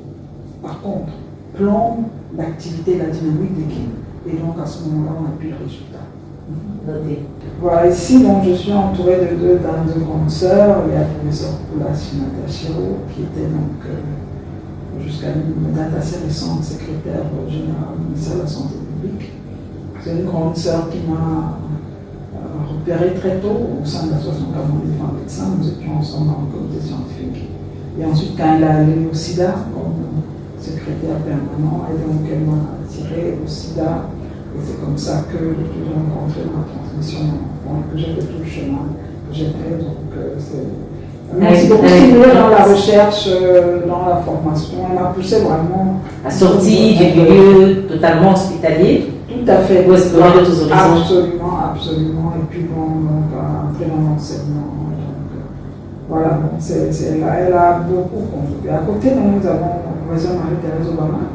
par contre, plombe l'activité, la dynamique d'équipe. Et donc à ce moment-là, on n'a plus le résultat. Voilà, ici donc, je suis entourée de deux grandes sœurs. Il y a la professeure Paula Sinata-Chiro, qui était donc jusqu'à une date assez récente secrétaire générale du ministère de la Santé publique. C'est une grande sœur qui m'a repéré très tôt au sein de l'association camerounaise des femmes médecins. Nous étions ensemble dans le comité scientifique. Et ensuite, quand elle a allé au SIDA comme secrétaire permanent, et donc elle m'a attiré au SIDA. Et c'est comme ça que j'ai rencontré ma transmission d'enfant, que j'ai fait tout le chemin que j'ai fait. Donc c'est beaucoup stimulé dans la recherche, dans la formation. Elle m'a poussé vraiment. À sortir du milieu totalement hospitalier. Tout à fait. Pour explorer d'autres horizons. Absolument, absolument. Et puis bon, donc, entrer dans l'enseignement. Voilà, donc elle a beaucoup contribué. À côté, donc, nous avons la professeure Marie-Thérèse Obama,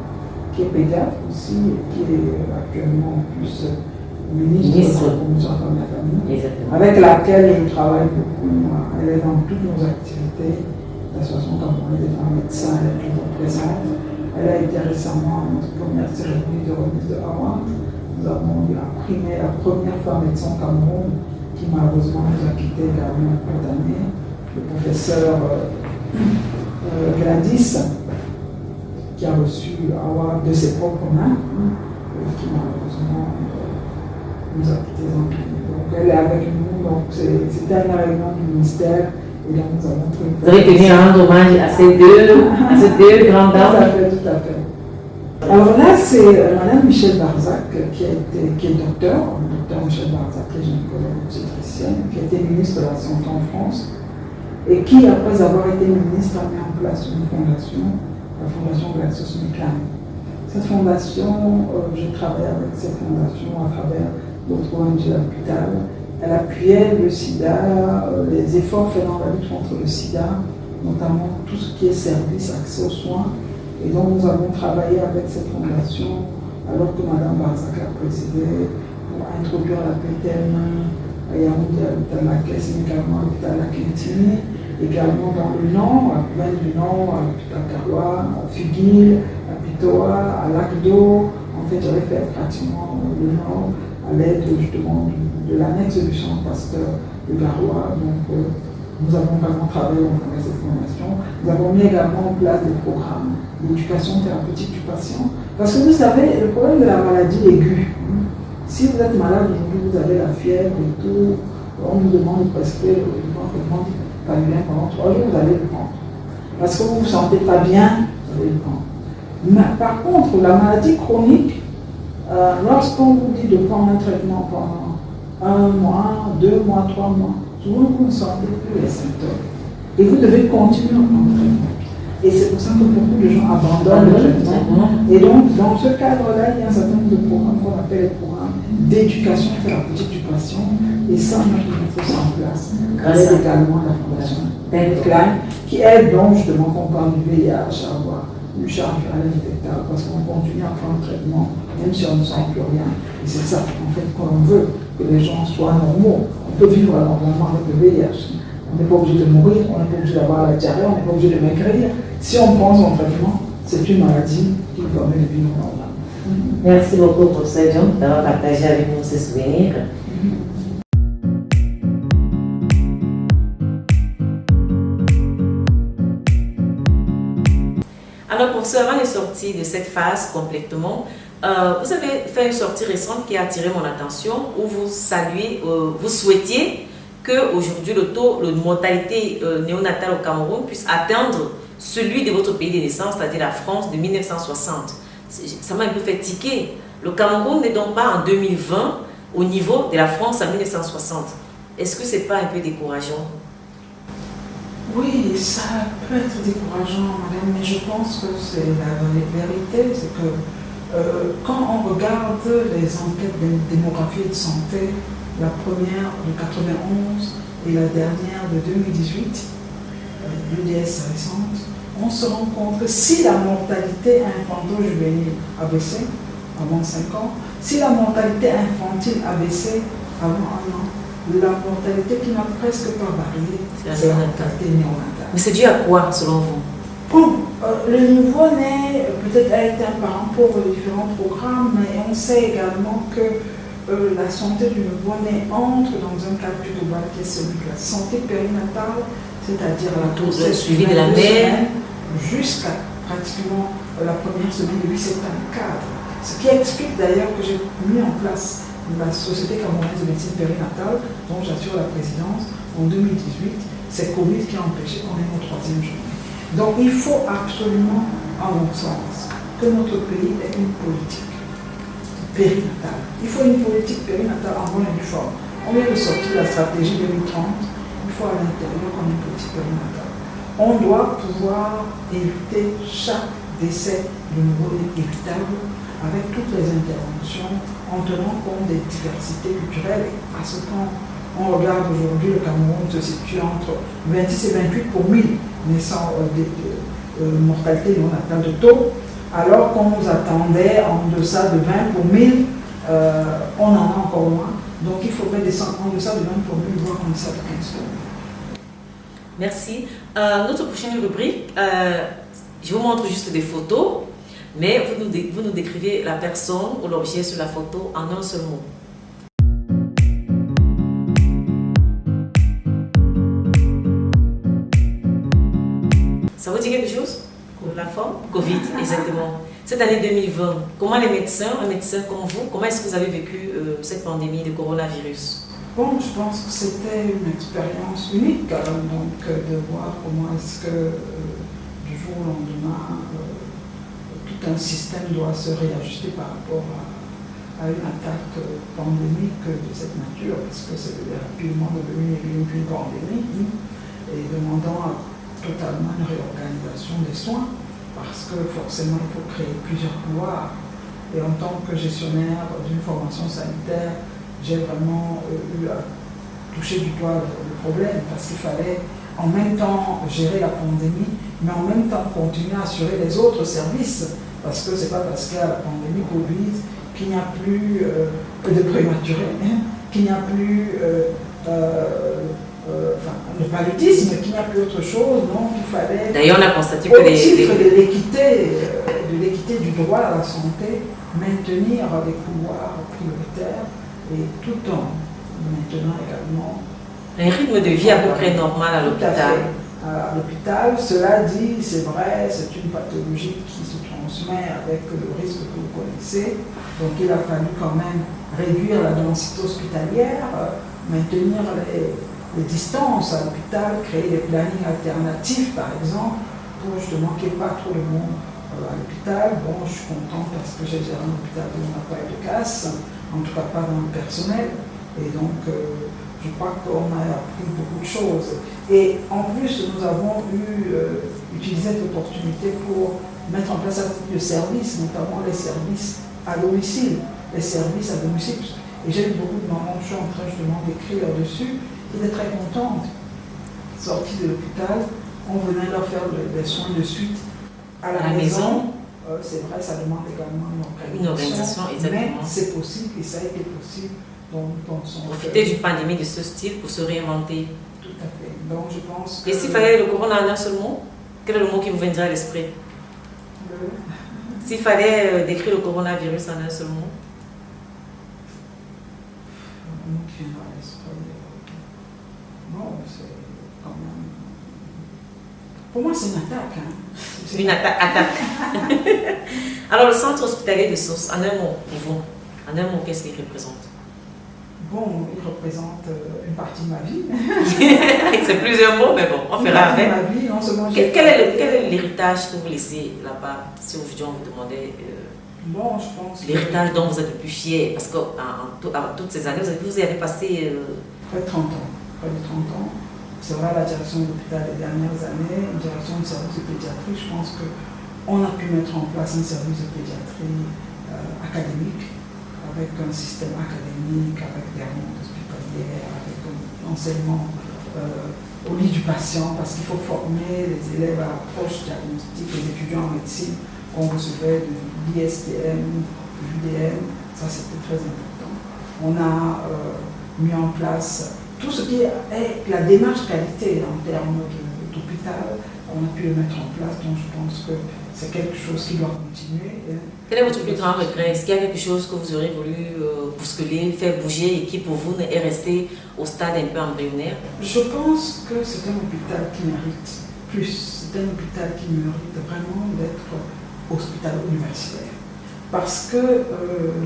qui est pédiatre aussi, et qui est actuellement plus ministre de la promotion de la famille, avec laquelle je travaille beaucoup. Elle est dans toutes nos activités. L'association camerounaise des femmes médecins, elle est toujours présente. Elle a été récemment à notre première cérémonie de remise de award. Nous avons eu la première femme médecin au Cameroun, qui malheureusement nous a quittés également en cours d'année, le professeur Gladys, qui a reçu l'award de ses propres mains, qui malheureusement nous a quittés en clinique. Donc elle est avec nous, donc c'était une réunion du ministère, et donc nous avons pris. Vous avez tenu à rendre hommage à ces deux grandes dames. Tout à fait, tout à fait. Alors là, c'est Madame Michèle Barzac, qui est docteur Michèle Barzac, qui est gynécologue obstétricienne, qui a été ministre de la Santé en France, et qui, après avoir été ministre, a mis en place une fondation, la fondation GlaxoSmithKline. Cette fondation, j'ai travaillé avec cette fondation à travers d'autres ONG à l'hôpital. Elle appuyait le sida, les efforts faits dans la lutte contre le sida, notamment tout ce qui est service, accès aux soins. Et donc nous avons travaillé avec cette fondation, alors que Mme Barzac a présidé, pour introduire la PTM à Yaoundé, à l'hôpital La Caisse, mais également à l'hôpital La Quintini, également dans le Nord, à Pointe du Nord, à l'hôpital Carlois, à Figuil, à Pitoa, à Lac d'Eau. En fait, j'avais fait pratiquement le Nord à l'aide justement de l'annexe du centre Pasteur de Garoua. Donc, nous avons vraiment travaillé avec cette fondation. Nous avons mis également en place des programmes d'éducation thérapeutique du patient. Parce que vous savez, le problème de la maladie aiguë, si vous êtes malade aujourd'hui, vous avez la fièvre et tout, on vous demande de prescrire le traitement paludien pendant 3 jours, vous allez le prendre. Parce que vous ne vous sentez pas bien, vous allez le prendre. Mais par contre, la maladie chronique, lorsqu'on vous dit de prendre un traitement pendant 1 mois, 2 mois, 3 mois, souvent vous ne sentez plus les symptômes. Et vous devez continuer à prendre le traitement. Et c'est pour ça que beaucoup de gens abandonnent le traitement. Et donc, dans ce cadre-là, il y a un certain nombre de programmes qu'on appelle les programmes d'éducation thérapeutique du patient. Et ça, on a mis ça en place. Grâce également à la fondation Klein, qui aide donc justement, qu'on parle du VIH, à avoir une charge virale indétectable, parce qu'on continue à prendre le traitement, même si on ne sent plus rien. Et c'est ça, en fait, qu'on veut, que les gens soient normaux. On peut vivre normalement avec le VIH. On n'est pas obligé de mourir, on n'est pas obligé d'avoir la diarrhée, on n'est pas obligé de maigrir. Si on prend son traitement, c'est une maladie qui nous permet de vivre normalement. Merci beaucoup, professeur John, d'avoir partagé avec nous ces souvenirs. Alors, professeur, avant de sortir de cette phase complètement, vous avez fait une sortie récente qui a attiré mon attention, où vous saluez, vous souhaitiez qu'aujourd'hui le taux de mortalité néonatale au Cameroun puisse atteindre celui de votre pays de naissance, c'est-à-dire la France de 1960. Ça m'a un peu fait tiquer. Le Cameroun n'est donc pas en 2020 au niveau de la France en 1960. Est-ce que ce n'est pas un peu décourageant? Oui, ça peut être décourageant, madame, mais je pense que c'est la vérité, c'est que Quand on regarde les enquêtes de démographie et de santé, la première de 91 et la dernière de 2018, l'UDS récente, on se rend compte que si la mortalité infanto-juvénile a baissé avant 5 ans, si la mortalité infantile a baissé avant 1 an, la mortalité qui n'a presque pas varié, c'est la mortalité néonatale. Mais c'est dû à quoi, selon vous? Bon, le nouveau-né peut-être a été un parent pauvre de différents programmes, mais on sait également que la santé du nouveau-né entre dans un cadre plus global qui est celui de la santé périnatale, c'est-à-dire la grossesse suivi de la mère jusqu'à pratiquement la première semaine de 8 septembre 4. Ce qui explique d'ailleurs que j'ai mis en place la Société camerounaise de médecine périnatale, dont j'assure la présidence en 2018. C'est Covid qui a empêché qu'on ait nos 3e journée. Donc il faut absolument, à mon sens, que notre pays ait une politique périnatale. Il faut une politique périnatale en bonne et due forme. On vient de sortir la stratégie 2030, il faut à l'intérieur qu'on ait une politique périnatale. On doit pouvoir éviter chaque décès de nouveau-né évitable avec toutes les interventions en tenant compte des diversités culturelles. Parce que quand on regarde aujourd'hui, le Cameroun se situe entre 26 et 28 pour 1000 naissances mortalité néonatale de taux, alors qu'on nous attendait en deçà de 20 pour 1000, on en a encore moins. Donc il faudrait descendre en deçà de 20 pour 1000, voire en deçà de 15 pour 1000. Merci. Notre prochaine rubrique, je vous montre juste des photos, mais vous nous décrivez la personne ou l'objet sur la photo en un seul mot. Ça vous dit quelque chose? La forme? Covid, exactement. Cette année 2020, comment un médecin comme vous, comment est-ce que vous avez vécu cette pandémie de coronavirus? Bon, je pense que c'était une expérience unique, donc de voir comment est-ce que du jour au lendemain, tout un système doit se réajuster par rapport à une attaque pandémique de cette nature, parce que c'est rapidement devenu une pandémie, et demandant totalement une réorganisation des soins, parce que forcément il faut créer plusieurs pouvoirs. Et en tant que gestionnaire d'une formation sanitaire, j'ai vraiment eu à toucher du doigt le problème, parce qu'il fallait en même temps gérer la pandémie, mais en même temps continuer à assurer les autres services, parce que c'est pas parce qu'il y a la pandémie Covid qu'il n'y a plus de prématurés, qu'il n'y a plus le paludisme, qu'il n'y a plus autre chose, donc il fallait, d'ailleurs on a constaté que au titre de l'équité du droit à la santé, maintenir les pouvoirs prioritaires et tout en maintenant également un rythme de vie à peu près normal à l'hôpital. À l'hôpital, cela dit, c'est vrai, c'est une pathologie qui se transmet avec le risque que vous connaissez, donc il a fallu quand même réduire la densité hospitalière, maintenir les distances à l'hôpital, créer des plannings alternatifs par exemple, pour justement qu'il n'y ait pas trop de monde à l'hôpital. Bon, je suis contente parce que j'ai géré un hôpital où on n'a pas eu de casse, en tout cas pas dans le personnel, et donc je crois qu'on a appris beaucoup de choses. Et en plus, nous avons utilisé cette opportunité pour mettre en place un type de services, notamment les services à domicile, les services à domicile. Et j'ai eu beaucoup de mamans, je suis en train justement d'écrire dessus, qui étaient très contentes. Sorties de l'hôpital, on venait leur faire des soins de suite à la maison. C'est vrai, ça demande également une organisation, exactement. Mais c'est possible et ça a été possible. Donc, profiter d'une pandémie de ce style pour se réinventer. Tout à fait. Donc, je pense que... Et s'il fallait le corona en un seul mot, quel est le mot qui vous viendrait à l'esprit? S'il fallait décrire le coronavirus en un seul mot? Le mot qui viendra à l'esprit... Non, c'est quand même... Pour moi, c'est une attaque. Une attaque. Alors, le centre hospitalier de Source, en un mot, Yvon, en un mot, qu'est-ce qu'il représente? Bon, il représente une partie de ma vie. C'est plusieurs mots, mais bon, on fera avec. Ma vie, non seulement quel est l'héritage que vous laissez là-bas, si aujourd'hui on vous demandait bon, je pense l'héritage dont vous êtes le plus fier? Parce qu'en toutes ces années, vous y avez passé... Près de 30 ans. Près de 30 ans. C'est vrai, la direction de l'hôpital les dernières années, une direction de service de pédiatrie, je pense qu'on a pu mettre en place un service de pédiatrie académique, avec un système académique, avec des rondes hospitalières, avec un enseignement au lit du patient, parce qu'il faut former les élèves à l'approche diagnostique, les étudiants en médecine qu'on recevait de l'ISTM, de l'UDM, ça c'était très important. On a mis en place tout ce qui est la démarche qualité en termes d'hôpital, on a pu le mettre en place, donc je pense que c'est quelque chose qui doit continuer. Quel est votre plus grand regret? Est-ce qu'il y a quelque chose que vous aurez voulu bousculer, faire bouger et qui pour vous est resté au stade un peu embryonnaire? Je pense que c'est un hôpital qui mérite plus. C'est un hôpital qui mérite vraiment d'être hospital universitaire. Parce que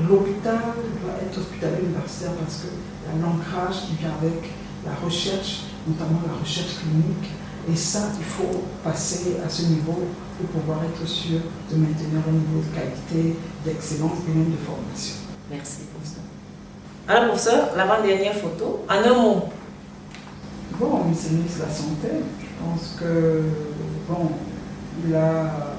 l'hôpital doit être hospitalier universitaire parce qu'il y a l'ancrage qui vient avec la recherche, notamment la recherche clinique. Et ça, il faut passer à ce niveau pour pouvoir être sûr de maintenir un niveau de qualité, d'excellence et même de formation. Merci, professeur. Alors, professeur, l'avant-dernière photo, en un mot. Bon, c'est le ministre de la Santé. Je pense que, bon, il a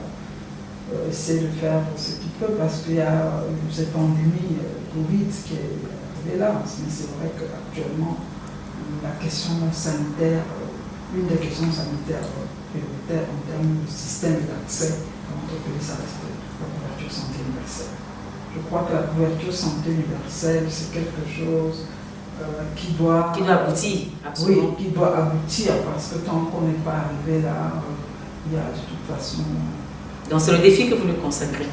essayé de faire ce qu'il peut parce qu'il y a cette pandémie Covid qui est arrivée là. Mais c'est vrai qu'actuellement, la question sanitaire, une des questions sanitaires prioritaires en termes de système d'accès à notre pays, ça reste la couverture santé universelle. Je crois que la couverture santé universelle, c'est quelque chose qui doit aboutir, absolument. Oui, qui doit aboutir, parce que tant qu'on n'est pas arrivé là, il y a de toute façon... Donc c'est le défi que vous lui consacrez.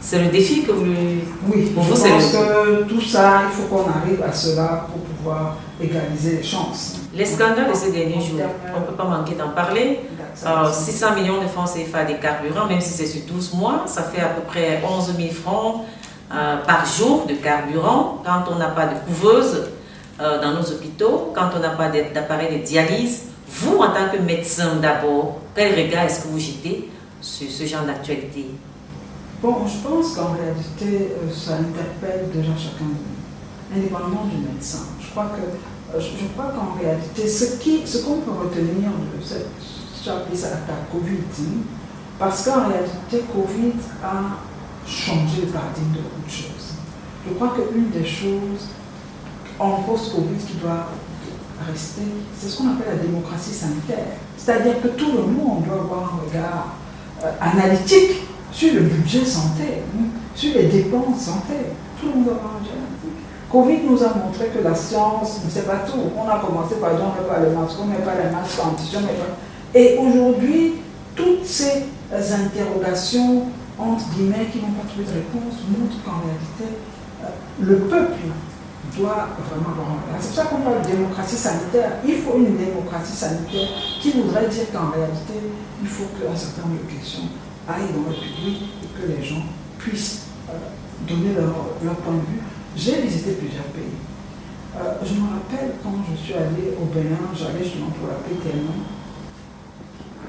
C'est le défi que vous lui... Oui, pour je vous, pense que tout ça, il faut qu'on arrive à cela pour pouvoir égaliser les chances. Les scandales de ces derniers jours, on ne peut pas manquer d'en parler. 600 millions de francs CFA des carburants, même si c'est sur 12 mois, ça fait à peu près 11 000 francs par jour de carburant. Quand on n'a pas de couveuse dans nos hôpitaux, quand on n'a pas d'appareil de dialyse, vous, en tant que médecin d'abord, quel regard est-ce que vous jetez sur ce genre d'actualité? Bon, je pense qu'en réalité, ça interpelle déjà chacun de nous, indépendamment du médecin. Je crois qu'en réalité, ce qu'on peut retenir de cette attaque Covid, parce qu'en réalité, Covid a changé le paradigme de beaucoup de choses. Je crois qu'une des choses en post-Covid qui doit rester, c'est ce qu'on appelle la démocratie sanitaire. C'est-à-dire que tout le monde doit avoir un regard analytique sur le budget santé, sur les dépenses santé. Tout le monde doit avoir un budget analytique. Covid nous a montré que la science ne sait pas tout. On a commencé par dire on ne met pas les masques, on ne met pas les masques anti-on met pas... Et aujourd'hui, toutes ces interrogations, entre guillemets, qui n'ont pas trouvé de réponse, montrent qu'en réalité, le peuple doit vraiment avoir un regard. C'est pour ça qu'on parle de démocratie sanitaire. Il faut une démocratie sanitaire qui voudrait dire qu'en réalité, il faut qu'un certain nombre de questions aillent dans le public et que les gens puissent donner leur point de vue. J'ai visité plusieurs pays. Je me rappelle quand je suis allée au Bénin, j'allais justement pour la PTM.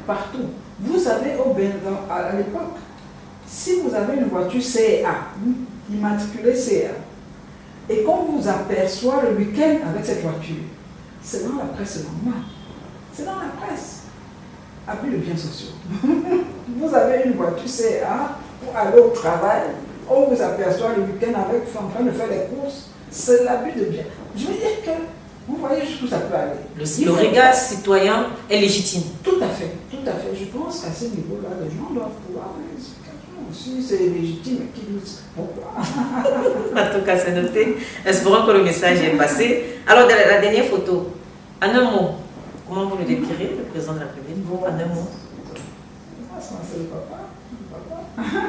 Partout. Vous savez, au Bénin, à l'époque, si vous avez une voiture CA, immatriculée CA, et qu'on vous aperçoit le week-end avec cette voiture, c'est dans la presse normale. C'est dans la presse. Abus de biens sociaux. Vous avez une voiture CA pour aller au travail, on vous aperçoit le week-end avec en train de faire des courses, c'est l'abus de biens. Je veux dire que vous voyez jusqu'où ça peut aller. Le regard citoyen est légitime. Tout à fait, tout à fait. Je pense qu'à ce niveau-là, les gens doivent pouvoir avoir une explication. Si c'est légitime, qui dit pourquoi? En tout cas, c'est noté. Espérons que le message est passé. Alors, la dernière photo, en un mot, comment vous le décrirez, le président de la République? Bon, en un mot. C'est le papa.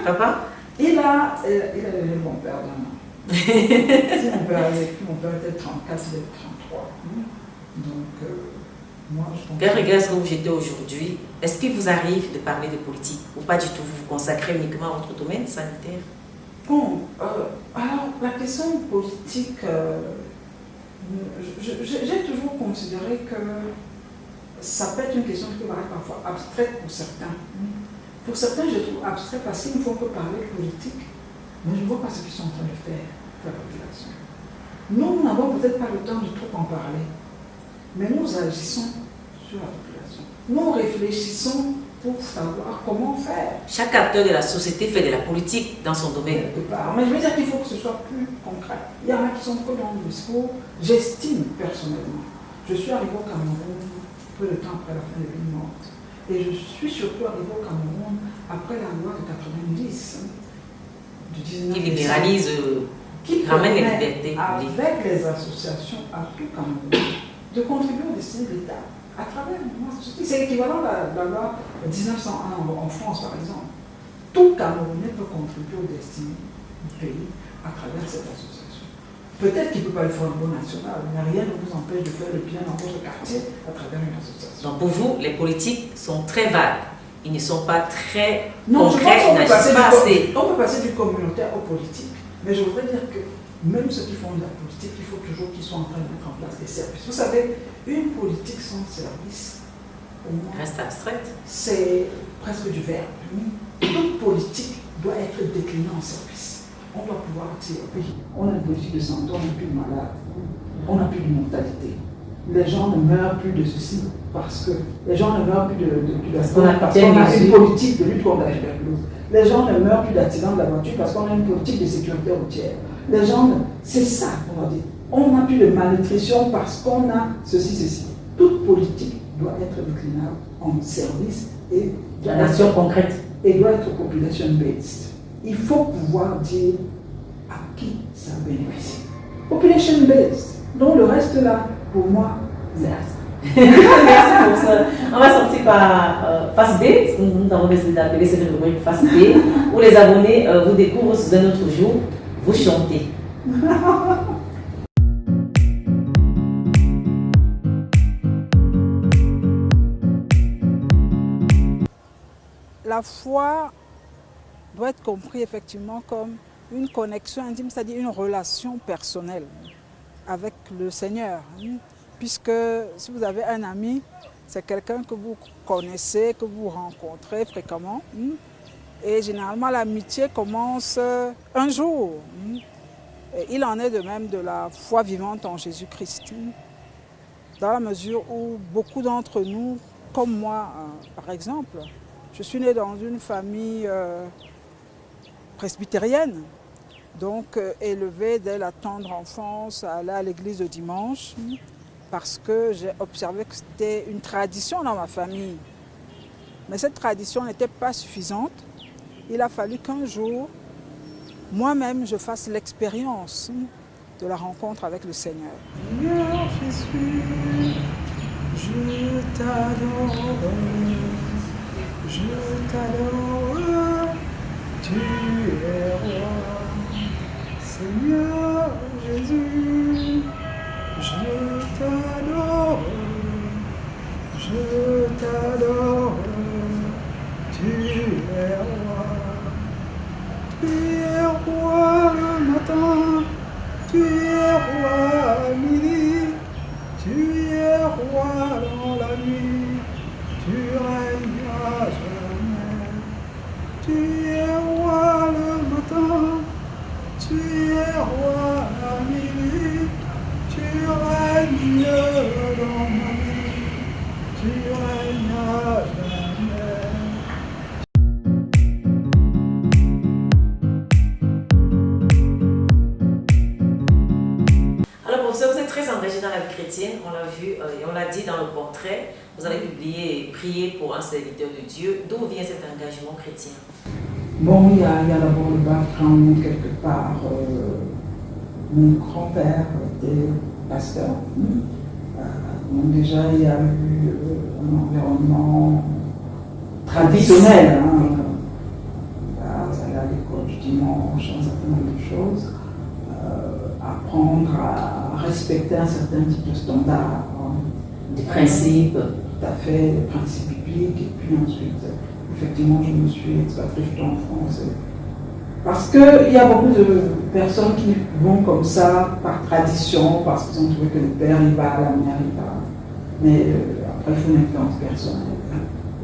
Papa? Il a le bon père d'un an. Si mon père était 34, il est 33. Donc, moi, je pense... Quel regard est-ce que vous jetez aujourd'hui? Est-ce qu'il vous arrive de parler de politique ou pas du tout? Vous vous consacrez uniquement à votre domaine sanitaire? Bon, alors, la question politique, j'ai toujours considéré que ça peut être une question qui peut paraître parfois abstraite pour certains. Pour certains, je trouve abstrait parce qu'ils ne font que parler de politique, mais je ne vois pas ce qu'ils sont en train de faire pour la population. Nous n'avons peut-être pas le temps de trop en parler, mais nous agissons sur la population. Nous réfléchissons pour savoir comment faire. Chaque acteur de la société fait de la politique dans son domaine. Quelque part. Mais je veux dire qu'il faut que ce soit plus concret. Il y en a qui sont que dans le discours. J'estime personnellement. Je suis arrivé au Cameroun peu de temps après la fin de l'île morte. Et je suis surtout arrivé au Cameroun après la loi de 90, du 19 Qui libéralise, qui ramène les permet, libertés publiques. avec les associations à tout Cameroun, de contribuer au destin de l'État à travers une société. C'est l'équivalent de la loi 1901 en France, par exemple. Tout Camerounais peut contribuer au destin du pays à travers cette association. Peut-être qu'il ne peut pas le faire au niveau national, mais rien ne vous empêche de faire le bien dans votre quartier à travers une association. Donc pour vous, les politiques sont très vagues. Ils ne sont pas très Non, concrets, ils n'agissent pas assez. on peut passer du communautaire au politique, mais je voudrais dire que même ceux qui font de la politique, il faut toujours qu'ils soient en train de mettre en place des services. Vous savez, une politique sans service, au moins, Reste abstraite. c'est presque du verbe. Toute politique doit être déclinée en service. On doit pouvoir dire, oui, on a une politique de santé, on n'a plus de malades, on n'a plus de mortalité. Les gens ne meurent plus de ceci parce que les gens ne meurent plus de tuberculose parce qu'on a une politique de lutte contre la tuberculose. Les gens ne meurent plus d'accidents de la voiture parce qu'on a une politique de sécurité routière. Les gens, c'est ça qu'on va dire. On n'a plus de malnutrition parce qu'on a ceci. Toute politique doit être déclinable en service et La nation concrète. et doit être population-based. Il faut pouvoir dire à qui ça bénéficie. Population-based. Donc le reste là, pour moi, Merci pour ça. On va sortir par Face B, ce que nous avons décidé d'appeler cette rubrique Face B, où les abonnés vous découvrent sous un autre jour, vous chantez. la foi doit être comprise effectivement comme une connexion intime, c'est-à-dire une relation personnelle avec le Seigneur. Puisque si vous avez un ami, c'est quelqu'un que vous connaissez, que vous rencontrez fréquemment. Et généralement, l'amitié commence un jour. Et il en est de même de la foi vivante en Jésus-Christ. Dans la mesure où beaucoup d'entre nous, comme moi par exemple, je suis né dans une famille presbytérienne, donc élevé dès la tendre enfance à aller à l'église le dimanche, parce que j'ai observé que c'était une tradition dans ma famille. Mais cette tradition n'était pas suffisante. Il a fallu qu'un jour, moi-même, je fasse l'expérience de la rencontre avec le Seigneur. Seigneur Jésus, je t'adore, tu es roi. Seigneur Jésus, je t'adore, tu es roi. Tu es roi le matin, tu es roi à midi, tu es roi dans la nuit, tu règnes à jamais. Tu es roi le matin, tu es roi à midi, tu règnes dans ma vie, tu règnes à jamais. Alors professeur, vous êtes très engagé dans la vie chrétienne, on l'a vu et on l'a dit dans le portrait. Vous avez publié et prié pour un serviteur de Dieu. D'où vient cet engagement chrétien? Bon, il y a d'abord le background quelque part. Mon grand-père était pasteur. Donc déjà, il y a eu un environnement traditionnel. Aller à l'école du dimanche, un certain nombre de choses. Apprendre à respecter un certain type de standard. Des principes. Tout à fait, des principes bibliques. Et puis ensuite, effectivement, je me suis expatriée en France. Parce qu'il y a beaucoup de personnes qui vont comme ça par tradition, parce qu'ils ont trouvé que le père il va, la mère il va. Mais après, il faut une expérience personnelle.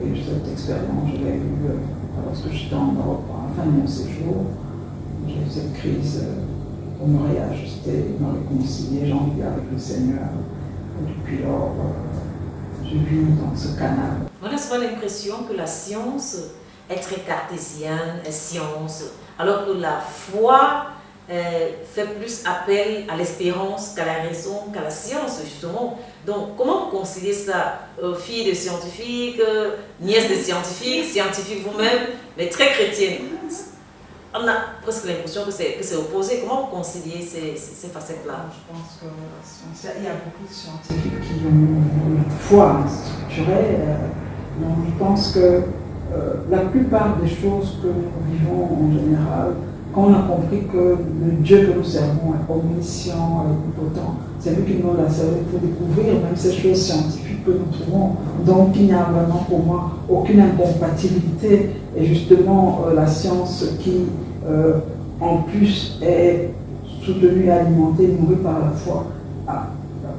Et cette expérience, je l'ai eue lorsque j'étais en Europe, à la fin de mon séjour. J'ai eu cette crise pour me réajuster, me réconcilier, j'ai envie avec le Seigneur. Et depuis lors, je je vis dans ce canal. On a souvent l'impression que la science est très cartésienne, est science, alors que la foi fait plus appel à l'espérance qu'à la raison, qu'à la science, justement. Donc, comment vous considérez ça, fille de scientifique, nièce de scientifique, scientifique vous-même, mais très chrétienne? On a presque l'impression que c'est opposé. Comment vous considérez ces facettes-là? Je pense que la science, il y a beaucoup de scientifiques qui ont une foi structurée. Donc, je pense que la plupart des choses que nous vivons en général, quand on a compris que le Dieu que nous servons est omniscient, omnipotent, c'est lui qui nous l'a servi pour découvrir même ces choses scientifiques que nous trouvons. Donc il n'y a vraiment pour moi aucune incompatibilité. Et justement, la science qui, en plus, est soutenue, alimentée, nourrie par la foi, a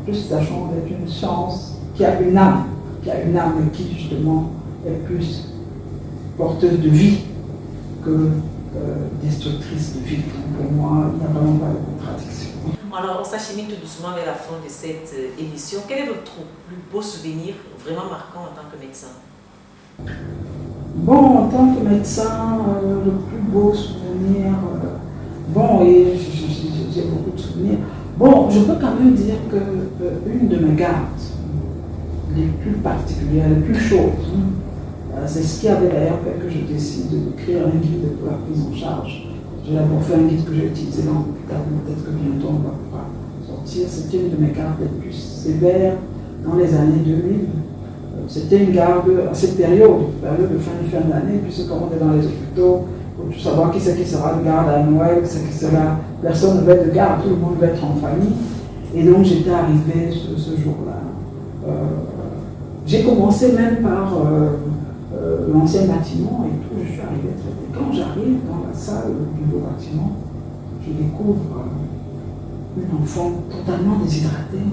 plus la chance d'être une science qui a une âme et qui justement est plus porteuse de vie que destructrice de vie. Donc pour moi, il n'y a vraiment pas de contradiction. Alors, on s'achemine tout doucement vers la fin de cette émission. Quel est votre plus beau souvenir, vraiment marquant en tant que médecin? Bon, en tant que médecin, le plus beau souvenir, bon, et j'ai beaucoup de souvenirs. Bon, je peux quand même dire que une de mes gardes, les plus particulières, les plus chaudes, c'est ce qui avait d'ailleurs fait que je décide d'écrire un guide pour la prise en charge. J'ai d'abord fait un guide que j'ai utilisé dans l'hôpital, peut-être que bientôt on va pouvoir sortir. C'était une de mes gardes les plus sévères dans les années 2000. C'était une garde à cette période de fin d'année, puisque comme on est dans les hôpitaux, il faut savoir qui c'est qui sera de garde à Noël, qui c'est qui sera. Personne ne va être de garde, tout le monde va être en famille. Et donc j'étais arrivée ce jour-là. J'ai commencé même par l'ancien bâtiment et tout, je suis arrivée traitée. Quand j'arrive dans la salle du nouveau bâtiment, je découvre une enfant totalement déshydratée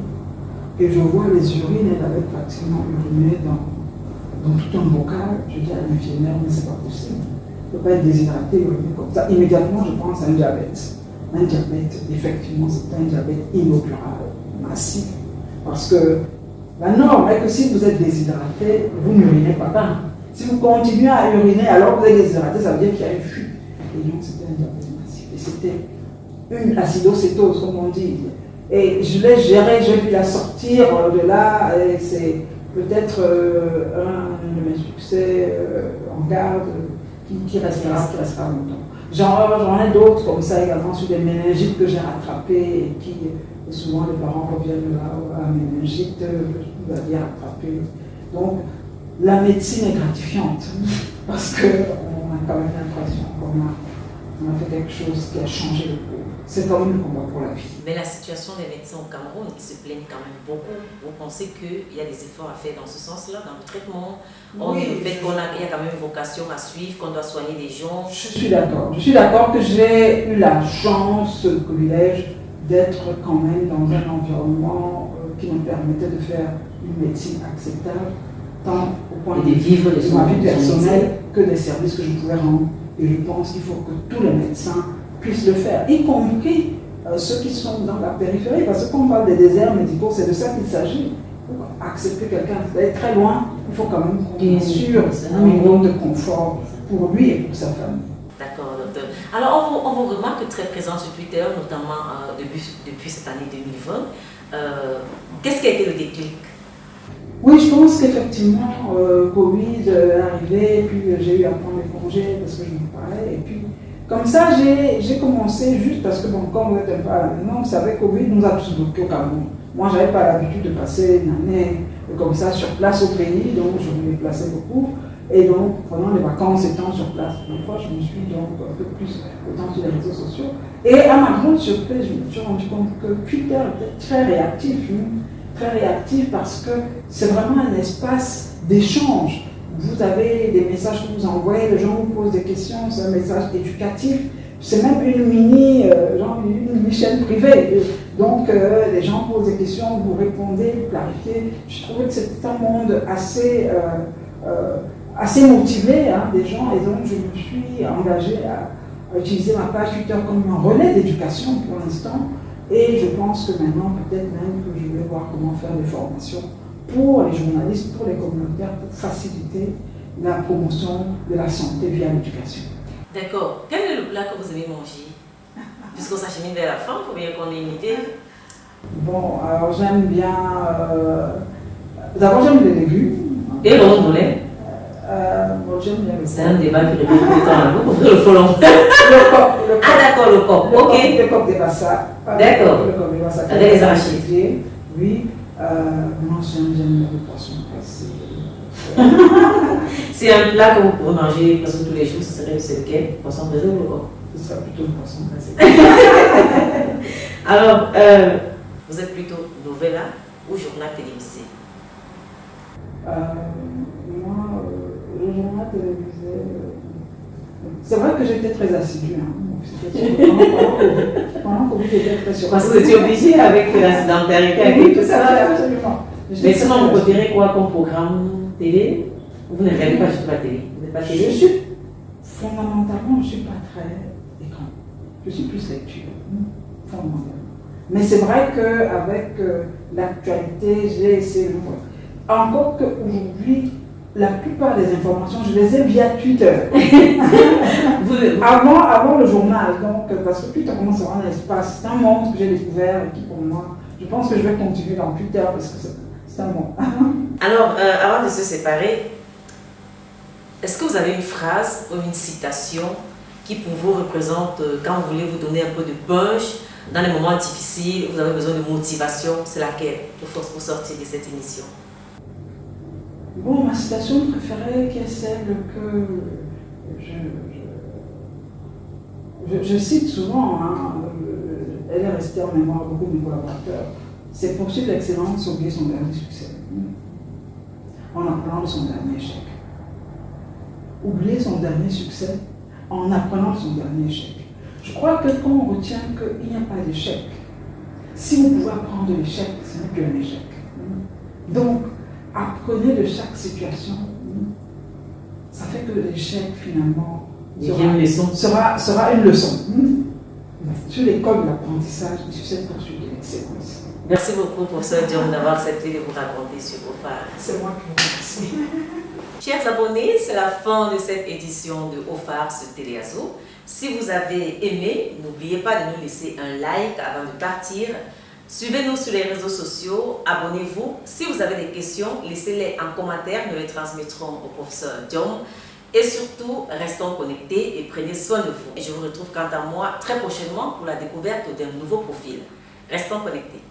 et je vois les urines, elle avait pratiquement uriné dans tout un bocal. Je dis à l'infirmière, mais c'est pas possible, elle ne peut pas être déshydratée, uriner comme ça. Immédiatement, je pense à un diabète. Un diabète, effectivement, c'est un diabète inopérable, massif, parce que la norme est que si vous êtes déshydraté, vous n'urinez pas. Si vous continuez à uriner alors que vous êtes déshydraté, ça veut dire qu'il y a une fuite. Et donc c'était un diabète massif. Et c'était une acidocétose, comme on dit. Et je l'ai gérée, j'ai pu la sortir de là. Et c'est peut-être un de mes succès en garde qui restera longtemps. J'en ai d'autres comme ça également sur des méningites que j'ai rattrapées et qui, et souvent les parents reviennent là à la méningite, je dois dire rattrapée. Donc, la médecine est gratifiante parce qu'on a quand même l'impression qu'on a fait quelque chose qui a changé le cours. C'est quand même le combat pour la vie. Mais la situation des médecins au Cameroun, ils se plaignent quand même beaucoup. Vous pensez qu'il y a des efforts à faire dans ce sens-là, dans le traitement? Oui, le fait qu'il y a quand même une vocation à suivre, qu'on doit soigner des gens? Je suis d'accord. Je suis d'accord que j'ai eu la chance, le privilège d'être quand même dans un environnement qui me permettait de faire une médecine acceptable, tant au point de vivre de ma vie personnelle que des services que je pouvais rendre. Et je pense qu'il faut que tous les médecins puissent le faire, y compris ceux qui sont dans la périphérie, parce que quand on parle des déserts médicaux, c'est de ça qu'il s'agit. Pour accepter quelqu'un d'aller très loin, il faut quand même qu'on assure un minimum de confort pour lui et pour sa famille. D'accord, docteur. Alors, on vous remarque très présent sur Twitter, notamment depuis cette année 2020. Qu'est-ce qui a été le déclic? Oui, je pense qu'effectivement, Covid est arrivé, et puis j'ai eu à prendre les congés parce que je me parlais, et puis comme ça, j'ai commencé juste parce que, bon, quand vous êtes un peu à la maison, vous savez, Covid nous a tous bloqués au Cameroun. Moi, je n'avais pas l'habitude de passer une année comme ça sur place au pays, donc je me déplaçais beaucoup. Et donc, pendant les vacances, étant sur place, une fois, je me suis donc un peu plus autant sur les réseaux sociaux. Et à ma grande surprise, je me suis rendu compte que Twitter était très réactif parce que c'est vraiment un espace d'échange. Vous avez des messages que vous envoyez, les gens vous posent des questions, c'est un message éducatif. C'est même une chaîne privée. Donc, les gens posent des questions, vous répondez, vous clarifiez. Je trouvais que c'était un monde assez motivé, hein, des gens, et donc je me suis engagée à utiliser ma page Twitter comme un relais d'éducation pour l'instant. Et je pense que maintenant, peut-être même que je vais voir comment faire des formations pour les journalistes, pour les communautaires, pour faciliter la promotion de la santé via l'éducation. D'accord. Quel est le plat que vous avez mangé? Puisqu'on s'achemine vers la fin, il faut bien qu'on ait une idée. Bon, alors j'aime bien... D'abord, j'aime les légumes. Et le rondoulet? Bon, j'aime bien le C'est un débat qui répond tout le temps. Vous couvrez le folon. Le coq. Ah d'accord, le coq. Ok. Le coq des Bassa. D'accord. Le coq des Bassa. Avec les arachides. Oui. Moi, j'aime bien le poisson passé. C'est un plat que vous pouvez manger presque tous les jours, ce serait lequel? Poisson braisé ou le coq? Ce serait plutôt le poisson passé. Alors, vous êtes plutôt novella ou journal télévisé? Moi, le journal télévisé, c'est vrai que j'étais très assidue. Pendant que vous étiez très sur. Parce que vous étiez obligé avec la sédentarité, Oui, et tout ça. absolument. Mais sinon, vous préférez quoi comme programme télé? Vous ne regardez pas du tout la télé? Vous n'êtes pas télé? Fondamentalement, je ne suis pas très écran. Je suis plus lecture, fondamentalement. Mais c'est vrai qu'avec l'actualité, j'ai essayé de voir. Encore qu'aujourd'hui, la plupart des informations, je les ai via Twitter. avant le journal, donc, parce que Twitter commence à avoir un espace. C'est un monde que j'ai découvert et qui, pour moi, je pense que je vais continuer dans Twitter parce que c'est un monde. Alors, avant de se séparer, est-ce que vous avez une phrase ou une citation qui pour vous représente, quand vous voulez vous donner un peu de punch, dans les moments difficiles, vous avez besoin de motivation, c'est laquelle pour sortir de cette émission? Bon, ma citation préférée, qui est celle que je cite souvent, hein, elle est restée en mémoire de beaucoup de mes collaborateurs, c'est poursuivre l'excellence, oublier son dernier succès, en apprenant de son dernier échec. Oublier son dernier succès en apprenant de son dernier échec. Je crois que quand on retient qu'il n'y a pas d'échec, si vous pouvez apprendre de l'échec, ce n'est plus un échec. Donc, apprenez de chaque situation. Ça fait que l'échec, finalement, sera une leçon. Sur l'école de l'apprentissage et sur cette poursuite de l'excellence. Merci beaucoup, professeur Diom, d'avoir accepté de vous raconter sur OFAR. C'est moi qui vous remercie. Chers abonnés, c'est la fin de cette édition de OFAR sur Téléazo. Si vous avez aimé, n'oubliez pas de nous laisser un like avant de partir. Suivez-nous sur les réseaux sociaux, abonnez-vous. Si vous avez des questions, laissez-les en commentaire, nous les transmettrons au professeur Diom. Et surtout, restons connectés et prenez soin de vous. Et je vous retrouve quant à moi très prochainement pour la découverte d'un nouveau profil. Restons connectés.